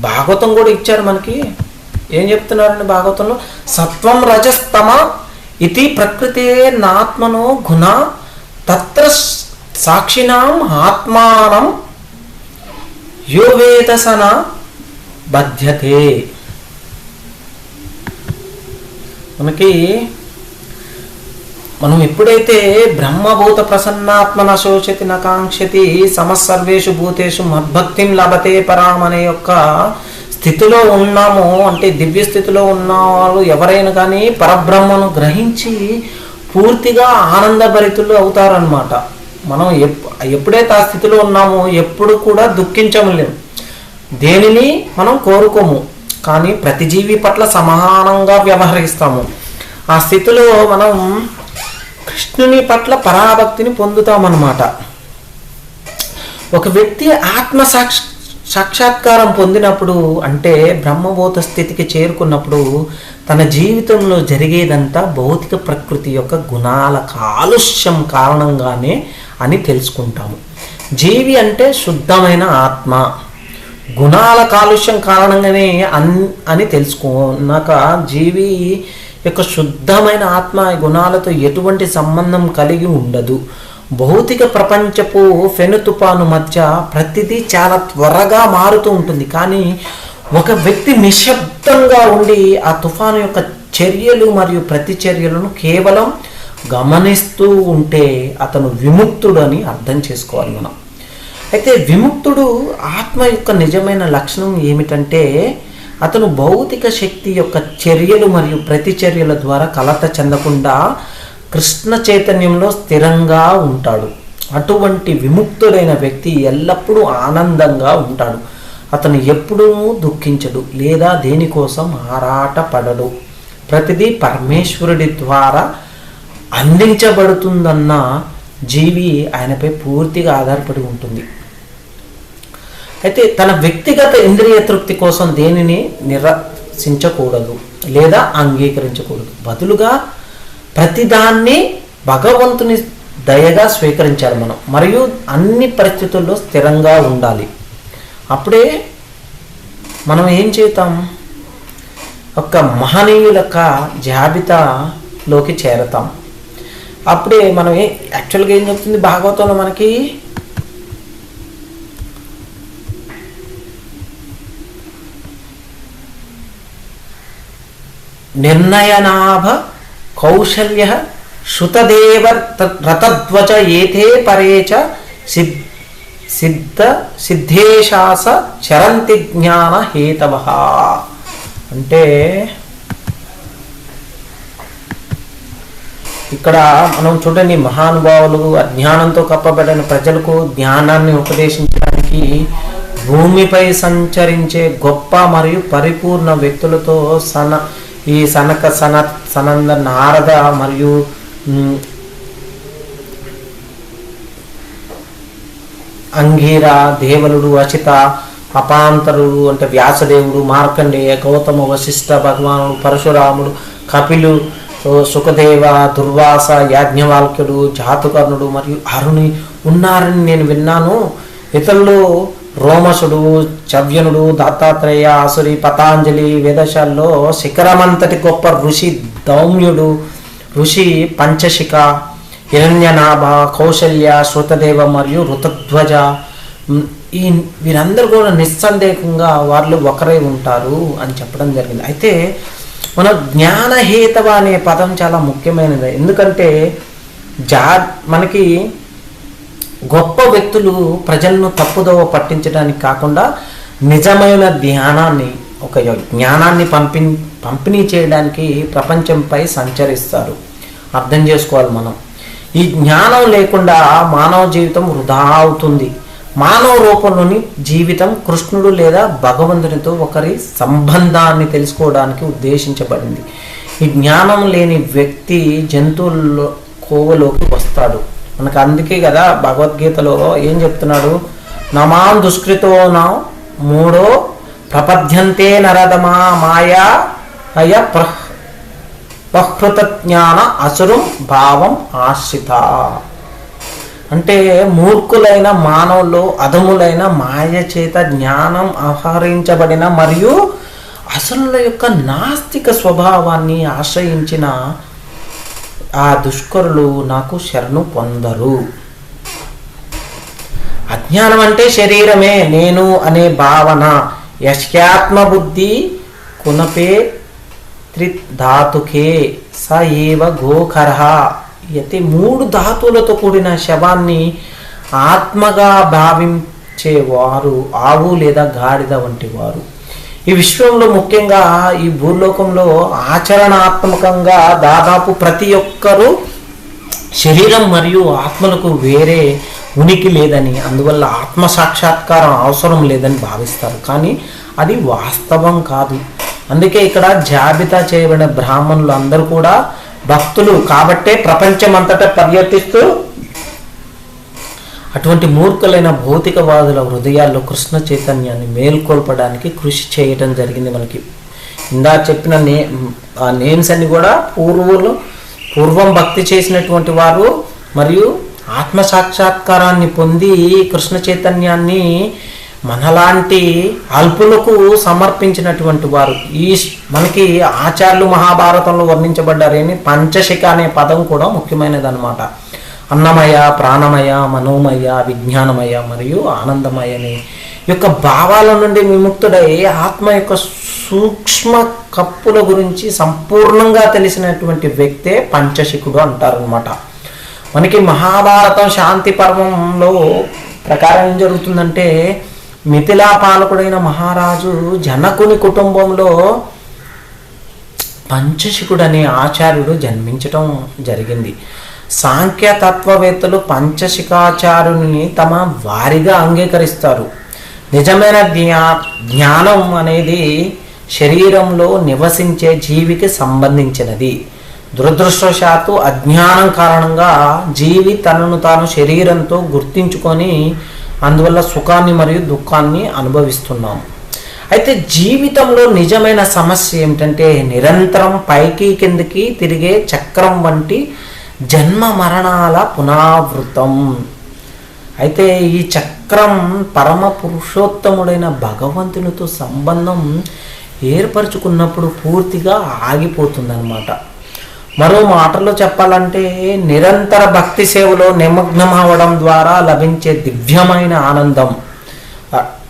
భాగవతం కూడా ఇచ్చారు మనకి. ఏం చెప్తున్నారండి భాగవతంలో? సత్వం రజస్తమ ఇది ప్రకృతే నాత్మనో గుణ తత్ర సాక్షినాం ఆత్మానం యో వేదసన బధ్యతే. మనం ఎప్పుడైతే బ్రహ్మభూత ప్రసన్నాత్మన శోచతి నకాంక్షతి సమసర్వేషు భూతేషు మద్భక్తిం లభతే పరాం అనే యొక్క స్థితిలో ఉన్నామో, అంటే దివ్య స్థితిలో ఉన్న వాళ్ళు ఎవరైనా కానీ పరబ్రహ్మను గ్రహించి పూర్తిగా ఆనందభరితులు అవుతారనమాట. మనం ఎప్పుడైతే ఆ స్థితిలో ఉన్నామో ఎప్పుడు కూడా దుఃఖించలేము, దేనిని మనం కోరుకోము, కానీ ప్రతి జీవి పట్ల సమానంగా వ్యవహరిస్తాము. ఆ స్థితిలో మనం కృష్ణుని పట్ల పరాభక్తిని పొందుతామన్నమాట. ఒక వ్యక్తి ఆత్మ సాక్షాత్కారం పొందినప్పుడు, అంటే బ్రహ్మభూత స్థితికి చేరుకున్నప్పుడు తన జీవితంలో జరిగేదంతా భౌతిక ప్రకృతి యొక్క గుణాల కాలుష్యం కారణంగానే అని తెలుసుకుంటాము. జీవి అంటే శుద్ధమైన ఆత్మ, గుణాల కాలుష్యం కారణంగానే అని తెలుసుకున్నాక జీవి యొక్క శుద్ధమైన ఆత్మ గుణాలతో ఎటువంటి సంబంధం కలిగి ఉండదు. భౌతిక ప్రపంచపు ఫెను తుపాను మధ్య ప్రతిదీ చాలా త్వరగా మారుతూ ఉంటుంది. కానీ ఒక వ్యక్తి నిశ్శబ్దంగా ఉండి ఆ తుఫాను యొక్క చర్యలు మరియు ప్రతిచర్యలను కేవలం గమనిస్తూ ఉంటే అతను విముక్తుడు అని అర్థం చేసుకోవాలి మనం. అయితే విముక్తుడు ఆత్మ యొక్క నిజమైన లక్షణం ఏమిటంటే అతను భౌతిక శక్తి యొక్క చర్యలు మరియు ప్రతిచర్యల ద్వారా కలత చెందకుండా కృష్ణ చైతన్యంలో స్థిరంగా ఉంటాడు. అటువంటి విముక్తుడైన వ్యక్తి ఎల్లప్పుడూ ఆనందంగా ఉంటాడు. అతను ఎప్పుడూ దుఃఖించడు లేదా దేనికోసం ఆరాటపడడు. ప్రతిదీ పరమేశ్వరుడి ద్వారా అందించబడుతుందన్న జీవి ఆయనపై పూర్తిగా ఆధారపడి ఉంటుంది. అయితే తన వ్యక్తిగత ఇంద్రియ తృప్తి కోసం దేనిని నిరసించకూడదు లేదా అంగీకరించకూడదు. బదులుగా ప్రతిదాన్ని భగవంతుని దయగా స్వీకరించాలి మనం, మరియు అన్ని పరిస్థితుల్లో స్థిరంగా ఉండాలి. అప్పుడే మనం ఏం చేద్దాం, ఒక మహనీయుల జాబితాలోకి చేరతాం. అప్పుడే మనం యాక్చువల్గా ఏం చెప్తుంది భాగవతంలో మనకి, నిర్ణయనాభ కౌశల్య శృతదేవ రతధ్వజ ఏతే పరేచ సిద్ధేశాస చరంతి జ్ఞాన హేతవ. అంటే ఇక్కడ మనం చూడండి, మహానుభావులు అజ్ఞానంతో కప్పబడిన ప్రజలకు జ్ఞానాన్ని ఉపదేశించడానికి భూమిపై సంచరించే గొప్ప మరియు పరిపూర్ణ వ్యక్తులతో ఈ సనక సనంద నారద మరియు అంగీర, దేవలుడు, అచిత, అపాంతరుడు అంటే వ్యాసదేవుడు, మార్కండేయ, గౌతమ, వశిష్ఠ, భగవానుడు, పరశురాముడు, కపిలు, సుఖదేవ, దుర్వాస, యాజ్ఞవాల్క్యుడు, జాతుకర్ణుడు మరియు అరుణి ఉన్నారని నేను విన్నాను. ఇతరులు రోమసుడు, చవ్యనుడు, దత్తాత్రేయ, ఆసురి, పతాంజలి, వేదశాల్లో శిఖరమంతటి గొప్ప ఋషి దౌమ్యుడు, ఋషి పంచశిఖ, హిరణ్యనాభ, కౌశల్య, శృతదేవ మరియు ఋతధ్వజ, వీరందరూ కూడా నిస్సందేహంగా వాళ్ళు ఒకరే ఉంటారు అని చెప్పడం జరిగింది. అయితే మన జ్ఞానహేతవ అనే పదం చాలా ముఖ్యమైనది. ఎందుకంటే మనకి గొప్ప వ్యక్తులు ప్రజలను తప్పుదోవ పట్టించడానికి కాకుండా నిజమైన ధ్యానాన్ని, ఒక జ్ఞానాన్ని పంపిణీ చేయడానికి ప్రపంచంపై సంచరిస్తారు. అర్థం చేసుకోవాలి మనం. ఈ జ్ఞానం లేకుండా మానవ జీవితం వృధా అవుతుంది. మానవ రూపంలోని జీవితం కృష్ణుడు లేదా భగవంతునితో ఒకరి సంబంధాన్ని తెలుసుకోవడానికి ఉద్దేశించబడింది. ఈ జ్ఞానం లేని వ్యక్తి జంతువుల్లో కోవలోకి వస్తాడు. మనకు అందుకే కదా భగవద్గీతలో ఏం చెప్తున్నాడు, నమాం దుష్కృతో నా మూడో ప్రపద్యంతే నరదమా మాయా అయ ప్రహృత జ్ఞాన అసురం భావం ఆశ్రిత. అంటే మూర్ఖులైన మానవులు అధములైన మాయ చేత జ్ఞానం అపహరించబడిన మరియు అసురుల యొక్క నాస్తిక స్వభావాన్ని ఆశ్రయించిన ఆ దుష్కరులు నాకు శరణు పొందరు. అజ్ఞానం అంటే శరీరమే నేను అనే భావన. యస్యాత్మబుద్ధి కునపే త్రిధాతుకే స ఏవ గోకరః. అయితే 3 ధాతువులతో కూడిన శవాన్ని ఆత్మగా భావించేవారు ఆవు లేదా గాడిద వంటి వారు. ఈ విశ్వంలో ముఖ్యంగా ఈ భూలోకంలో ఆచరణాత్మకంగా దాదాపు ప్రతి ఒక్కరూ శరీరం మరియు ఆత్మలకు వేరే ఉనికి లేదని, అందువల్ల ఆత్మ సాక్షాత్కారం అవసరం లేదని భావిస్తారు. కానీ అది వాస్తవం కాదు. అందుకే ఇక్కడ జాబితా చేయబడిన బ్రాహ్మణులు అందరూ కూడా భక్తులు కాబట్టే ప్రపంచమంతటా పర్యటిస్తూ అటువంటి మూర్ఖులైన భౌతికవాదుల హృదయాల్లో కృష్ణ చైతన్యాన్ని మేల్కొల్పడానికి కృషి చేయటం జరిగింది. మనకి ఇందా చెప్పిన ఆ నేమ్స్ అన్ని కూడా పూర్వం భక్తి చేసినటువంటి వారు మరియు ఆత్మ సాక్షాత్కారాన్ని పొంది కృష్ణ చైతన్యాన్ని మనలాంటి అల్పులకు సమర్పించినటువంటి వారు. మనకి ఆచార్యులు మహాభారతంలో వర్ణించబడ్డారని పంచశిఖ అనే పదం కూడా ముఖ్యమైనది అన్నమాట. అన్నమయ, ప్రాణమయ, మనోమయ, విజ్ఞానమయ మరియు ఆనందమయ అనే యొక్క భావాల నుండి విముక్తుడై ఆత్మ యొక్క సూక్ష్మ కప్పుల గురించి సంపూర్ణంగా తెలిసినటువంటి వ్యక్తే పంచశిఖుడు అంటారనమాట. మనకి మహాభారతం శాంతి పర్వంలో ప్రకారం ఏం జరుగుతుందంటే, మిథిలా పాలకుడైన మహారాజు జనకుని కుటుంబంలో పంచశిఖుడు అనే ఆచార్యుడు జన్మించటం జరిగింది. సాంఖ్య తత్వవేత్తలు పంచశిఖాచార్యుని తమ వారిగా అంగీకరిస్తారు. నిజమైన జ్ఞానం అనేది శరీరంలో నివసించే జీవికి సంబంధించినది. దురదృష్టవశాత్తు అజ్ఞానం కారణంగా జీవి తనను తాను శరీరంతో గుర్తించుకొని అందువల్ల సుఖాన్ని మరియు దుఃఖాన్ని అనుభవిస్తున్నాం. అయితే జీవితంలో నిజమైన సమస్య ఏమిటంటే, నిరంతరం పైకి కిందకి తిరిగే చక్రం వంటి జన్మ మరణాల పునరావృతం. అయితే ఈ చక్రం పరమ పురుషోత్తముడైన భగవంతునితో సంబంధం ఏర్పరచుకున్నప్పుడు పూర్తిగా ఆగిపోతుందన్నమాట. మరో మాటలో చెప్పాలంటే, నిరంతర భక్తి సేవలో నిమగ్నం అవ్వడం ద్వారా లభించే దివ్యమైన ఆనందం.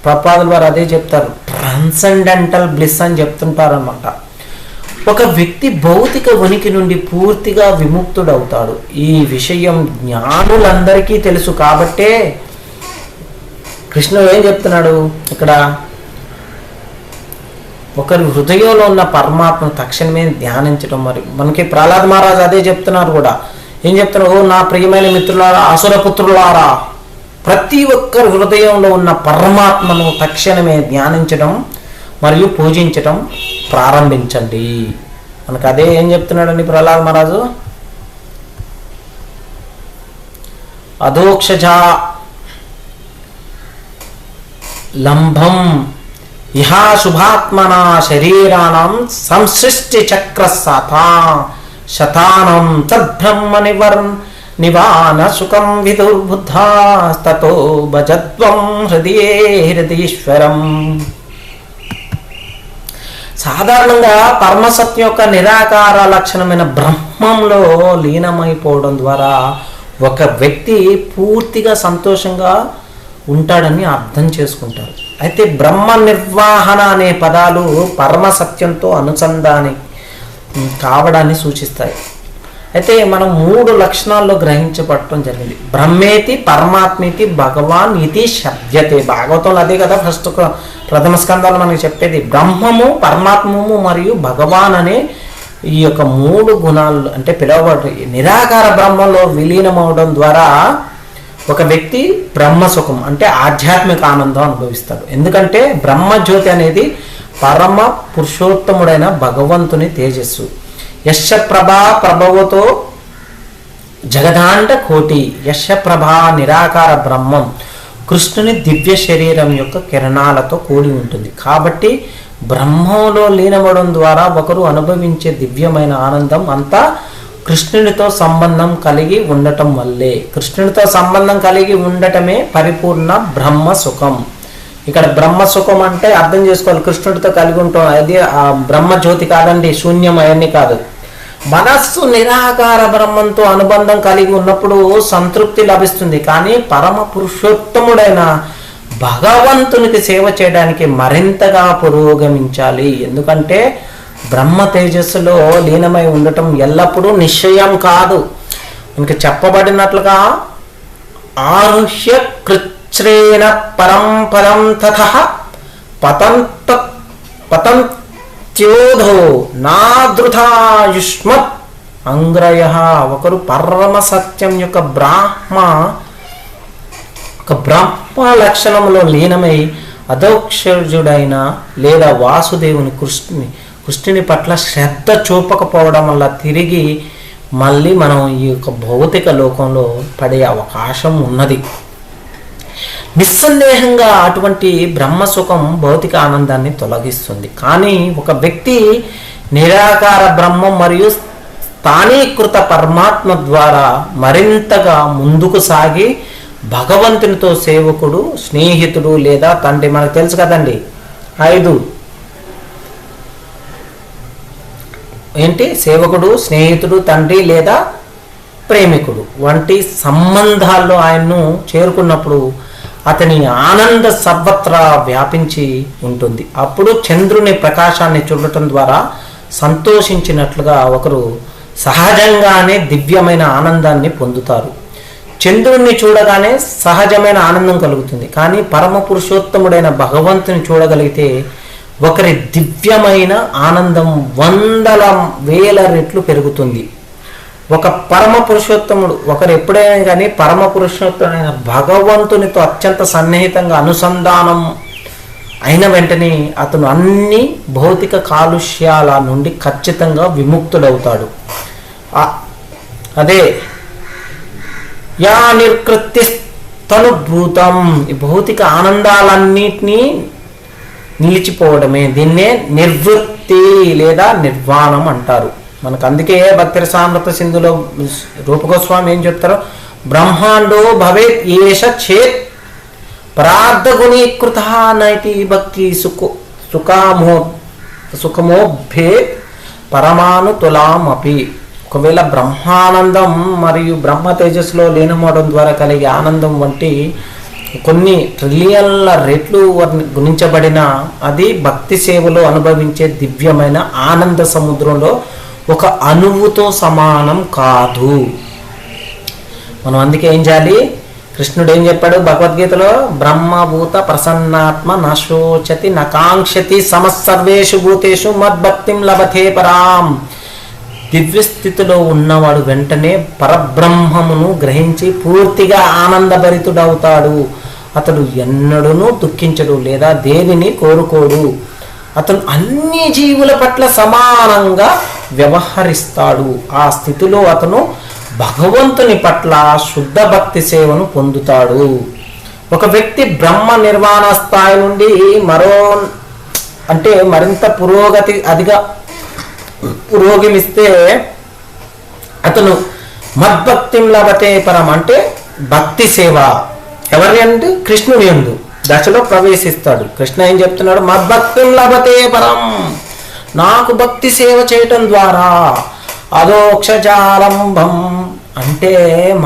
ప్రపాదుల వారు అదే చెప్తారు, ట్రాన్సెండెంటల్ బ్లిస్ అని చెప్తుంటారన్నమాట. ఒక వ్యక్తి భౌతిక ఉనికి నుండి పూర్తిగా విముక్తుడవుతాడు. ఈ విషయం జ్ఞానులందరికీ తెలుసు. కాబట్టే కృష్ణుడు ఏం చెప్తున్నాడు ఇక్కడ, ఒకరి హృదయంలో ఉన్న పరమాత్మను తక్షణమే ధ్యానించడం. మరి మనకి ప్రహ్లాద్ మహారాజ్ అదే చెప్తున్నారు కూడా. ఏం చెప్తున్నారు, ఓ నా ప్రియమైన మిత్రులారా, అసురపుత్రులారా, ప్రతి ఒక్కరి హృదయంలో ఉన్న పరమాత్మను తక్షణమే ధ్యానించడం మరియు పూజించడం ప్రారంభించండి. మనకు అదే ఏం చెప్తున్నాడండి ప్రహ్లాద్ మహారాజు, అధోక్షజా లంభం ఇహా శుభాత్మన శరీరాణం సంసృష్టి చక్ర శతానం తద్బ్రహ్మ నివాన సుఖం విదుర్బుద్ధాస్తతో భజత్వం హృదయేశ్వరం. సాధారణంగా పరమసత్యం యొక్క నిరాకార లక్షణమైన బ్రహ్మంలో లీనమైపోవడం ద్వారా ఒక వ్యక్తి పూర్తిగా సంతోషంగా ఉంటాడని అర్థం చేసుకుంటారు. అయితే బ్రహ్మ నిర్వహణ అనే పదాలు పరమసత్యంతో అనుసంధాని కావడాన్ని సూచిస్తాయి. అయితే మనం 3 లక్షణాల్లో గ్రహించబడటం జరిగింది. బ్రహ్మేతి పరమాత్మేతి భగవాన్ ఇది శబ్దతే. భాగవతంలో అదే కదా ఫస్ట్ ప్రథమ స్కంధాలు మనకి చెప్పేది. బ్రహ్మము, పరమాత్మము మరియు భగవాన్ అనే ఈ యొక్క 3 గుణాలు అంటే పిలువబడు నిరాకార బ్రహ్మంలో విలీనం అవడం ద్వారా ఒక వ్యక్తి బ్రహ్మసుఖం అంటే ఆధ్యాత్మిక ఆనందం అనుభవిస్తాడు. ఎందుకంటే బ్రహ్మజ్యోతి అనేది పరమ పురుషోత్తముడైన భగవంతుని తేజస్సు. యశ ప్రభా ప్రభవతో జగదాండ కోటి. యశ ప్రభా నిరాకార బ్రహ్మం కృష్ణుని దివ్య శరీరం యొక్క కిరణాలతో కూడి ఉంటుంది. కాబట్టి బ్రహ్మంలో లీనమవడం ద్వారా ఒకరు అనుభవించే దివ్యమైన ఆనందం అంతా కృష్ణునితో సంబంధం కలిగి ఉండటం వల్లే. కృష్ణునితో సంబంధం కలిగి ఉండటమే పరిపూర్ణ బ్రహ్మ సుఖం. ఇక్కడ బ్రహ్మ సుఖం అంటే అర్థం చేసుకోవాలి, కృష్ణుడితో కలిగి ఉంటాం. అది ఆ బ్రహ్మ జ్యోతి కాదండి, శూన్యం అవన్నీ కాదు. మనస్సు నిరాకార బ్రహ్మంతో అనుబంధం కలిగి ఉన్నప్పుడు సంతృప్తి లభిస్తుంది. కానీ పరమ పురుషోత్తముడైన భగవంతునికి సేవ చేయడానికి మరింతగా పురోగమించాలి. ఎందుకంటే బ్రహ్మ తేజస్సులో లీనమై ఉండటం ఎల్లప్పుడూ నిశ్చయం కాదు. ఇంక చెప్పబడినట్లుగా ఆరుహ్య కృచ్ఛ్రేణ పరంపరం తతః పతంత్యోధో నాదృథాయుష్మత్ అంగ్రయః. ఒకరు పరమ సత్యం యొక్క బ్రహ్మ లక్షణంలో లీనమై అధోక్షజుడైన లేదా వాసుదేవుని కృష్ణుని పట్ల శ్రద్ధ చూపకపోవడం వల్ల తిరిగి మళ్ళీ మనం ఈ యొక్క భౌతిక లోకంలో పడే అవకాశం ఉన్నది. నిస్సందేహంగా అటువంటి బ్రహ్మసుఖం భౌతిక ఆనందాన్ని తొలగిస్తుంది. కానీ ఒక వ్యక్తి నిరాకార బ్రహ్మం మరియు స్థానీకృత పరమాత్మ ద్వారా మరింతగా ముందుకు సాగి భగవంతునితో సేవకుడు, స్నేహితుడు లేదా తండ్రి, మనకు తెలుసు కదండి 5 ఏంటి, సేవకుడు, స్నేహితుడు, తండ్రి లేదా ప్రేమికుడు వంటి సంబంధాల్లో ఆయన్ను చేరుకున్నప్పుడు అతని ఆనంద సర్వత్రా వ్యాపించి ఉంటుంది. అప్పుడు చంద్రుని ప్రకాశాన్ని చూడటం ద్వారా సంతోషించినట్లుగా ఒకరు సహజంగానే దివ్యమైన ఆనందాన్ని పొందుతారు. చంద్రుణ్ణి చూడగానే సహజమైన ఆనందం కలుగుతుంది. కానీ పరమ పురుషోత్తముడైన భగవంతుని చూడగలిగితే ఒకరి దివ్యమైన ఆనందం 100,000 రెట్లు పెరుగుతుంది. ఒక పరమ పురుషోత్తముడు ఒకరు ఎప్పుడైనా కానీ పరమ పురుషోత్తముడైన భగవంతునితో అత్యంత సన్నిహితంగా అనుసంధానం అయిన వెంటనే అతను అన్ని భౌతిక కాలుష్యాల నుండి ఖచ్చితంగా విముక్తుడవుతాడు. అదే యా నిర్కృత్య తనుభూతం. ఈ భౌతిక ఆనందాలన్నిటినీ నిలిచిపోవడమే, దీన్నే నిర్వృత్తి లేదా నిర్వాణం అంటారు. మనకు అందుకే భక్తి రసామృత సింధులో రూపగోస్వామి ఏం చెప్తారో, బ్రహ్మాండో భవేత్ ఏష చేత్ ప్రార్థగుణీకృత నైతి భక్తి సుఖమోభేత్ పరమాను తులామపి. ఒకవేళ బ్రహ్మానందం మరియు బ్రహ్మ తేజస్సులో లీనమవడం ద్వారా కలిగే ఆనందం వంటి కొన్ని ట్రిలియన్ల రెట్లు గుణించబడిన అది భక్తి సేవలో అనుభవించే దివ్యమైన ఆనంద సముద్రంలో ఒక అణువుతో సమానం కాదు. మనం అందుకే ఏం చేయాలి, కృష్ణుడు ఏం చెప్పాడు భగవద్గీతలో, బ్రహ్మభూత ప్రసన్నాత్మ నశోచతి నకాంక్షతి సమస్సర్వేషు భూతేషు మద్భక్తిం లభతే పరాం. దివ్యస్థితిలో ఉన్నవాడు వెంటనే పరబ్రహ్మమును గ్రహించి పూర్తిగా ఆనందభరితుడవుతాడు. అతడు ఎన్నడూనూ దుఃఖించడు లేదా దేనిని కోరుకోడు. అతను అన్ని జీవుల పట్ల సమానంగా వ్యవహరిస్తాడు. ఆ స్థితిలో అతను భగవంతుని పట్ల శుద్ధ భక్తి సేవను పొందుతాడు. ఒక వ్యక్తి బ్రహ్మ నిర్వాణ స్థాయి నుండి మరింత పురోగమిస్తే అతను మద్భక్తిం లభతే పరం అంటే భక్తి సేవ. ఎవరి యందు? కృష్ణుని యందు దశలో ప్రవేశిస్తాడు. కృష్ణ ఏం చెప్తున్నాడు? మద్భక్తిం లభతే పరం, నాకు భక్తి సేవ చేయటం ద్వారా అదోక్షజాలంబం అంటే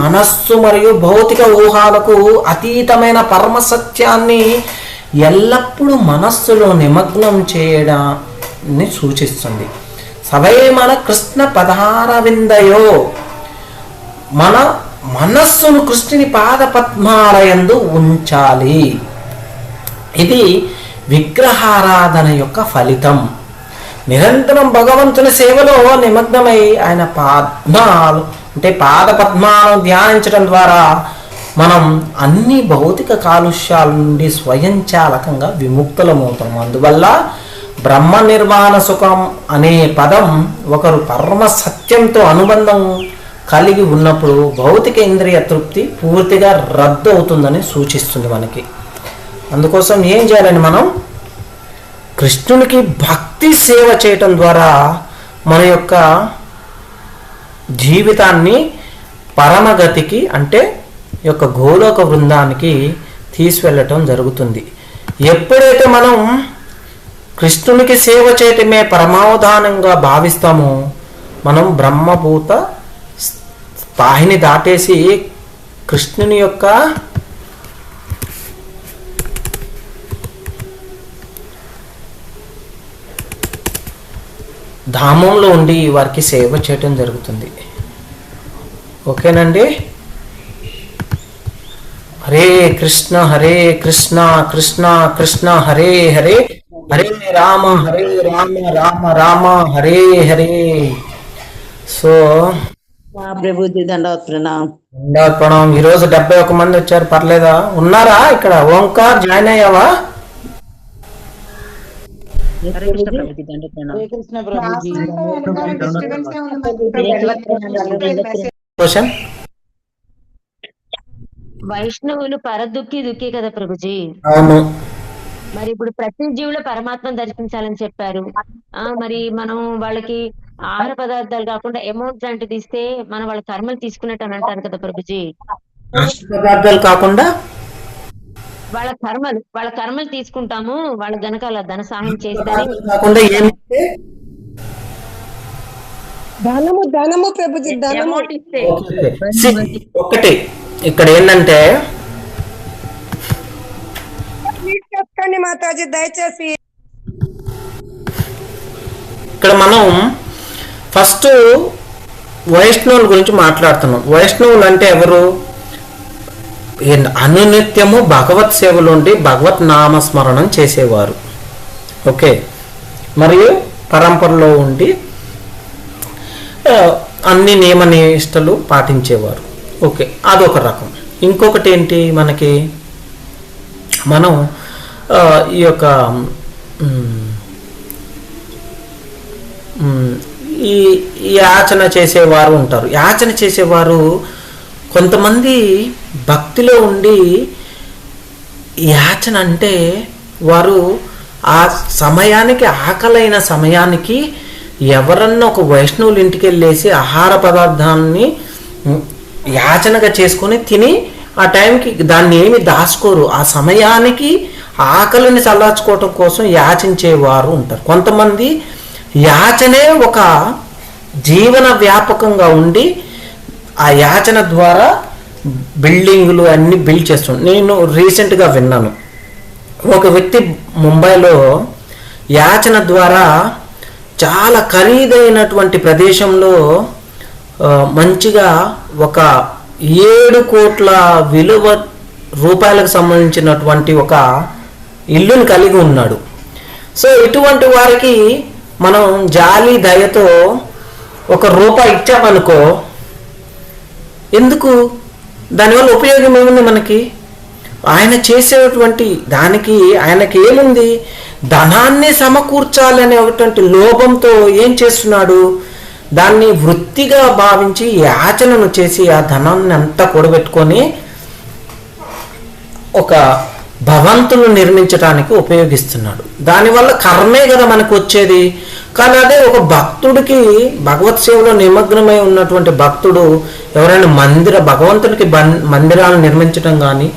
మనస్సు మరియు భౌతిక ఊహాలకు అతీతమైన పరమ సత్యాన్ని ఎల్లప్పుడూ మనస్సులో నిమగ్నం చేయడాన్ని సూచిస్తుంది. సవై మన కృష్ణ పదారవిందయో, మన మనస్సును కృష్ణుని పాద పద్మాలయందు ఉంచాలి. ఇది విగ్రహారాధన యొక్క ఫలితం. నిరంతరం భగవంతుని సేవలో నిమగ్నమై ఆయన పద్మాలు అంటే పాద పద్మాలను ధ్యానించడం ద్వారా మనం అన్ని భౌతిక కాలుష్యాల నుండి స్వయంచాలకంగా విముక్తులమవుతాము. అందువల్ల బ్రహ్మ నిర్వాణ సుఖం అనే పదం ఒకరు పరమ సత్యంతో అనుబంధం కలిగి ఉన్నప్పుడు భౌతిక ఇంద్రియ తృప్తి పూర్తిగా రద్దు అవుతుందని సూచిస్తుంది మనకి. అందుకోసం ఏం చేయాలని మనం కృష్ణునికి భక్తి సేవ చేయటం ద్వారా మన యొక్క జీవితాన్ని పరమగతికి అంటే ఈ యొక్క గోలోక బృందానికి తీసుకెళ్ళటం జరుగుతుంది. ఎప్పుడైతే మనం కృష్ణునికి సేవ చేయటమే పరమావధానంగా భావిస్తామో మనం బ్రహ్మభూత స్థాయిని దాటేసి కృష్ణుని యొక్క ధామంలో ఉండి వారికి సేవ చేయటం జరుగుతుంది. ఓకేనండి. హరే కృష్ణ కృష్ణ కృష్ణ హరే హరే, హరే రామ రామ రామ హరే హరే. సో ప్రభుజీ దండవత్ ప్రణామం. ప్రణామం. ఈరోజు 71 మంది వచ్చారు. పర్లేదా? ఉన్నారా ఇక్కడ? ఓంకార్ జాయిన్ అయ్యావా? హరే కృష్ణ ప్రభుజీ దండవత్ ప్రణామం. హరే కృష్ణ ప్రభుజీ. క్వశ్చన్. వైష్ణవులు పరదుఃఖి దుఃఖి కదా ప్రభుజీ. అవును. మరి ఇప్పుడు ప్రతి జీవులో పరమాత్మను దర్శించాలని చెప్పారు. మరి మనం వాళ్ళకి ఆహార పదార్థాలు కాకుండా అమౌంట్ లాంటిది ఇస్తే మనం వాళ్ళ కర్మలు తీసుకున్నట్టు అని అంటారు కదా ప్రభుజీ. పదార్థాలు కాకుండా వాళ్ళ కర్మలు తీసుకుంటాము, వాళ్ళ గనక అలా ధన సహాయం చేస్తారని కాకుండా ఏమిస్తే ధనము ప్రభుజీ, ధనము అమౌంట్ ఇస్తే ఒకటి ఇక్కడ ఏంటంటే చెప్పండి మాతాజీ దయచేసి. ఇక్కడ మనం ఫస్ట్ వైష్ణవుల గురించి మాట్లాడుతున్నాం. వైష్ణవులు అంటే ఎవరు? అనునిత్యము భగవత్ సేవలో ఉండి భగవత్ నామస్మరణం చేసేవారు. ఓకే. మరియు పరంపరలో ఉండి అన్ని నియమ నిష్టలు పాటించేవారు. ఓకే, అదొక రకం. ఇంకొకటి ఏంటి మనకి, మనం ఈ యొక్క ఈ యాచన చేసేవారు ఉంటారు. యాచన చేసేవారు కొంతమంది భక్తిలో ఉండి యాచన అంటే వారు ఆ సమయానికి ఆకలైన సమయానికి ఎవరన్నా ఒక వైష్ణవుల ఇంటికి వెళ్ళేసి ఆహార పదార్థాన్ని యాచనగా చేసుకొని తిని ఆ టైంకి దాన్ని ఏమి దాచుకోరు. ఆ సమయానికి ఆకలిని చల్లార్చుకోవటం కోసం యాచించేవారు ఉంటారు. కొంతమంది యాచనే ఒక జీవన వ్యాపకంగా ఉండి ఆ యాచన ద్వారా బిల్డింగులు అన్ని బిల్డ్ చేస్తుంటారు. నేను రీసెంట్గా విన్నాను, ఒక వ్యక్తి ముంబైలో యాచన ద్వారా చాలా ఖరీదైనటువంటి ప్రదేశంలో మంచిగా ఒక 7 కోట్ల విలువ రూపాయలకు సంబంధించినటువంటి ఒక ఇల్లుని కలిగి ఉన్నాడు. సో ఇటువంటి వారికి మనం జాలి దయతో ₹1 ఇచ్చామనుకో, ఎందుకు? దానివల్ల ఉపయోగం ఏముంది మనకి? ఆయన చేసేటువంటి దానికి ఆయనకి ఏముంది? ధనాన్ని సమకూర్చాలి అనేటువంటి లోభంతో ఏం చేస్తున్నాడు? దాన్ని వృత్తిగా భావించి యాచనను చేసి ఆ ధనాన్ని అంతా కూడబెట్టుకొని ఒక భవంతులు నిర్మించడానికి ఉపయోగిస్తున్నాడు. దానివల్ల కర్మే కదా మనకు వచ్చేది. కానీ అదే ఒక భక్తుడికి, భగవత్ సేవలో నిమగ్నమై ఉన్నటువంటి భక్తుడు ఎవరైనా భగవంతుడికి మందిరాలు నిర్మించడం కానీ,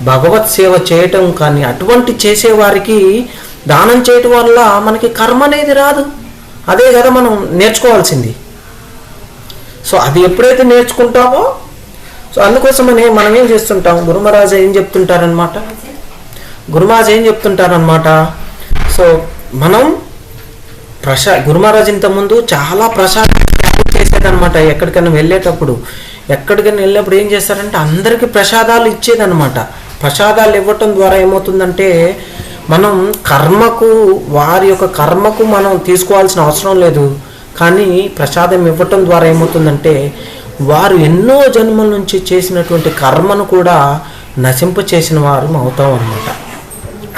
భగవత్ సేవ చేయటం కానీ, అటువంటి చేసేవారికి దానం చేయటం వల్ల మనకి కర్మ అనేది రాదు. అదే కదా మనం నేర్చుకోవాల్సింది. సో అది ఎప్పుడైతే నేర్చుకుంటామో, సో అందుకోసమని మనం ఏం చేస్తుంటాం, గురుమహారాజు ఏం చెప్తుంటారనమాట. సో మనం గురుమహారాజు ఇంతకుముందు చాలా ప్రసాదం చేసేదనమాట. ఎక్కడికైనా వెళ్ళినప్పుడు ఏం చేస్తారంటే అందరికీ ప్రసాదాలు ఇచ్చేదనమాట. ప్రసాదాలు ఇవ్వటం ద్వారా ఏమవుతుందంటే మనం వారి యొక్క కర్మకు మనం తీసుకోవాల్సిన అవసరం లేదు. కానీ ప్రసాదం ఇవ్వటం ద్వారా ఏమవుతుందంటే వారు ఎన్నో జన్మల నుంచి చేసినటువంటి కర్మను కూడా నశింప చేసిన వారు అవుతాం అన్నమాట.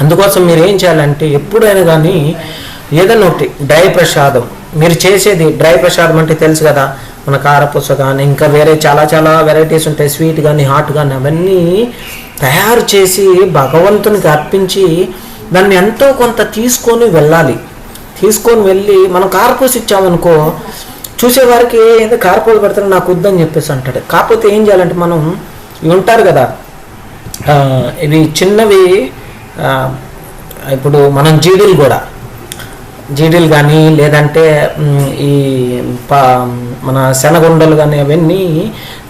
అందుకోసం మీరు ఏం చేయాలంటే ఎప్పుడైనా కానీ ఏదైనా ఒకటి డ్రై ప్రసాదం మీరు చేసేది, డ్రై ప్రసాదం అంటే తెలుసు కదా, మన కారపూస కానీ ఇంకా వేరే చాలా చాలా వెరైటీస్ ఉంటాయి, స్వీట్ కానీ హాట్ కానీ, అవన్నీ తయారు చేసి భగవంతునికి అర్పించి దాన్ని ఎంతో కొంత తీసుకొని వెళ్ళి మనం కారపూస ఇచ్చామనుకో, చూసేవారికి ఏదో కారపూస పెడతారు నాకు వద్దని చెప్పేసి అంటాడు. కాకపోతే ఏం చేయాలంటే మనం ఇవి ఉంటారు కదా, ఇవి చిన్నవి, ఇప్పుడు మనం జీడీలు కానీ లేదంటే ఈ మన శనగుండలు కానీ అవన్నీ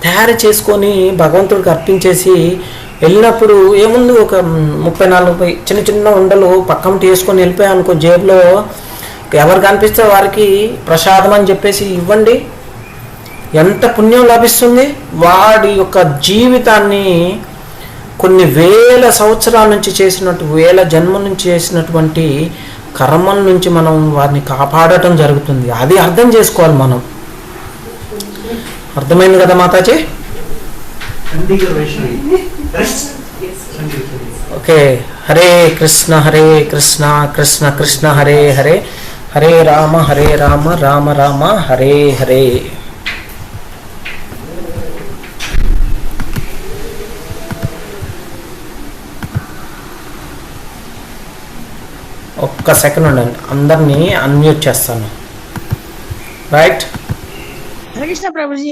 తయారు చేసుకొని భగవంతుడికి అర్పించేసి వెళ్ళినప్పుడు ఏముంది, ఒక 30-40 చిన్న చిన్న ఉండలు పక్కన తీసుకొని వెళ్ళిపోయానుకో, జేబులో ఎవరు కనిపిస్తే వారికి ప్రసాదం అని చెప్పేసి ఇవ్వండి. ఎంత పుణ్యం లభిస్తుంది. వాడి యొక్క జీవితాన్ని కొన్ని వేల సంవత్సరాల నుంచి వేల జన్మల నుంచి చేసినటువంటి కర్మల నుంచి మనం వారిని కాపాడటం జరుగుతుంది. అది అర్థం చేసుకోవాలి మనం. అర్థమైంది కదా మాతాజీ? ఓకే. హరే కృష్ణ కృష్ణ కృష్ణ హరే హరే, హరే రామ రామ రామ హరే హరే. ఒక్క సెకండ్ ఉండండి, అందరినీ అన్మ్యూట్ చేస్తాను. రైట్. హరికృష్ణ ప్రభుజీ.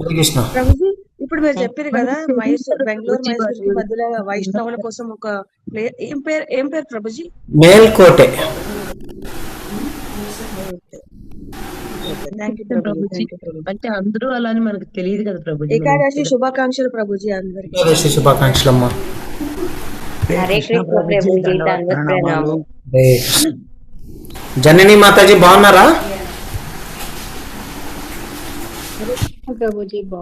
కృష్ణ ప్రభుజీ, ఇప్పుడు మీరు చెప్పారు కదా బెంగళూరు మైసూర్ మధ్యలో వైష్ణవుల కోసం ఒక ఏం పేరు ప్రభుజీ? మేల్కోటే. అంటే అందరూ అలా అని మనకు తెలియదు కదా ప్రభుజీ. ఏకాదశి శుభాకాంక్షలు ప్రభుజీ అందరికి. ఏకాదశి శుభాకాంక్షలు అమ్మా. హరే కృష్ణ ప్రభుజీ, ప్రణామం. జనని మాతాజీ బాగున్నారా? ప్రభుజీ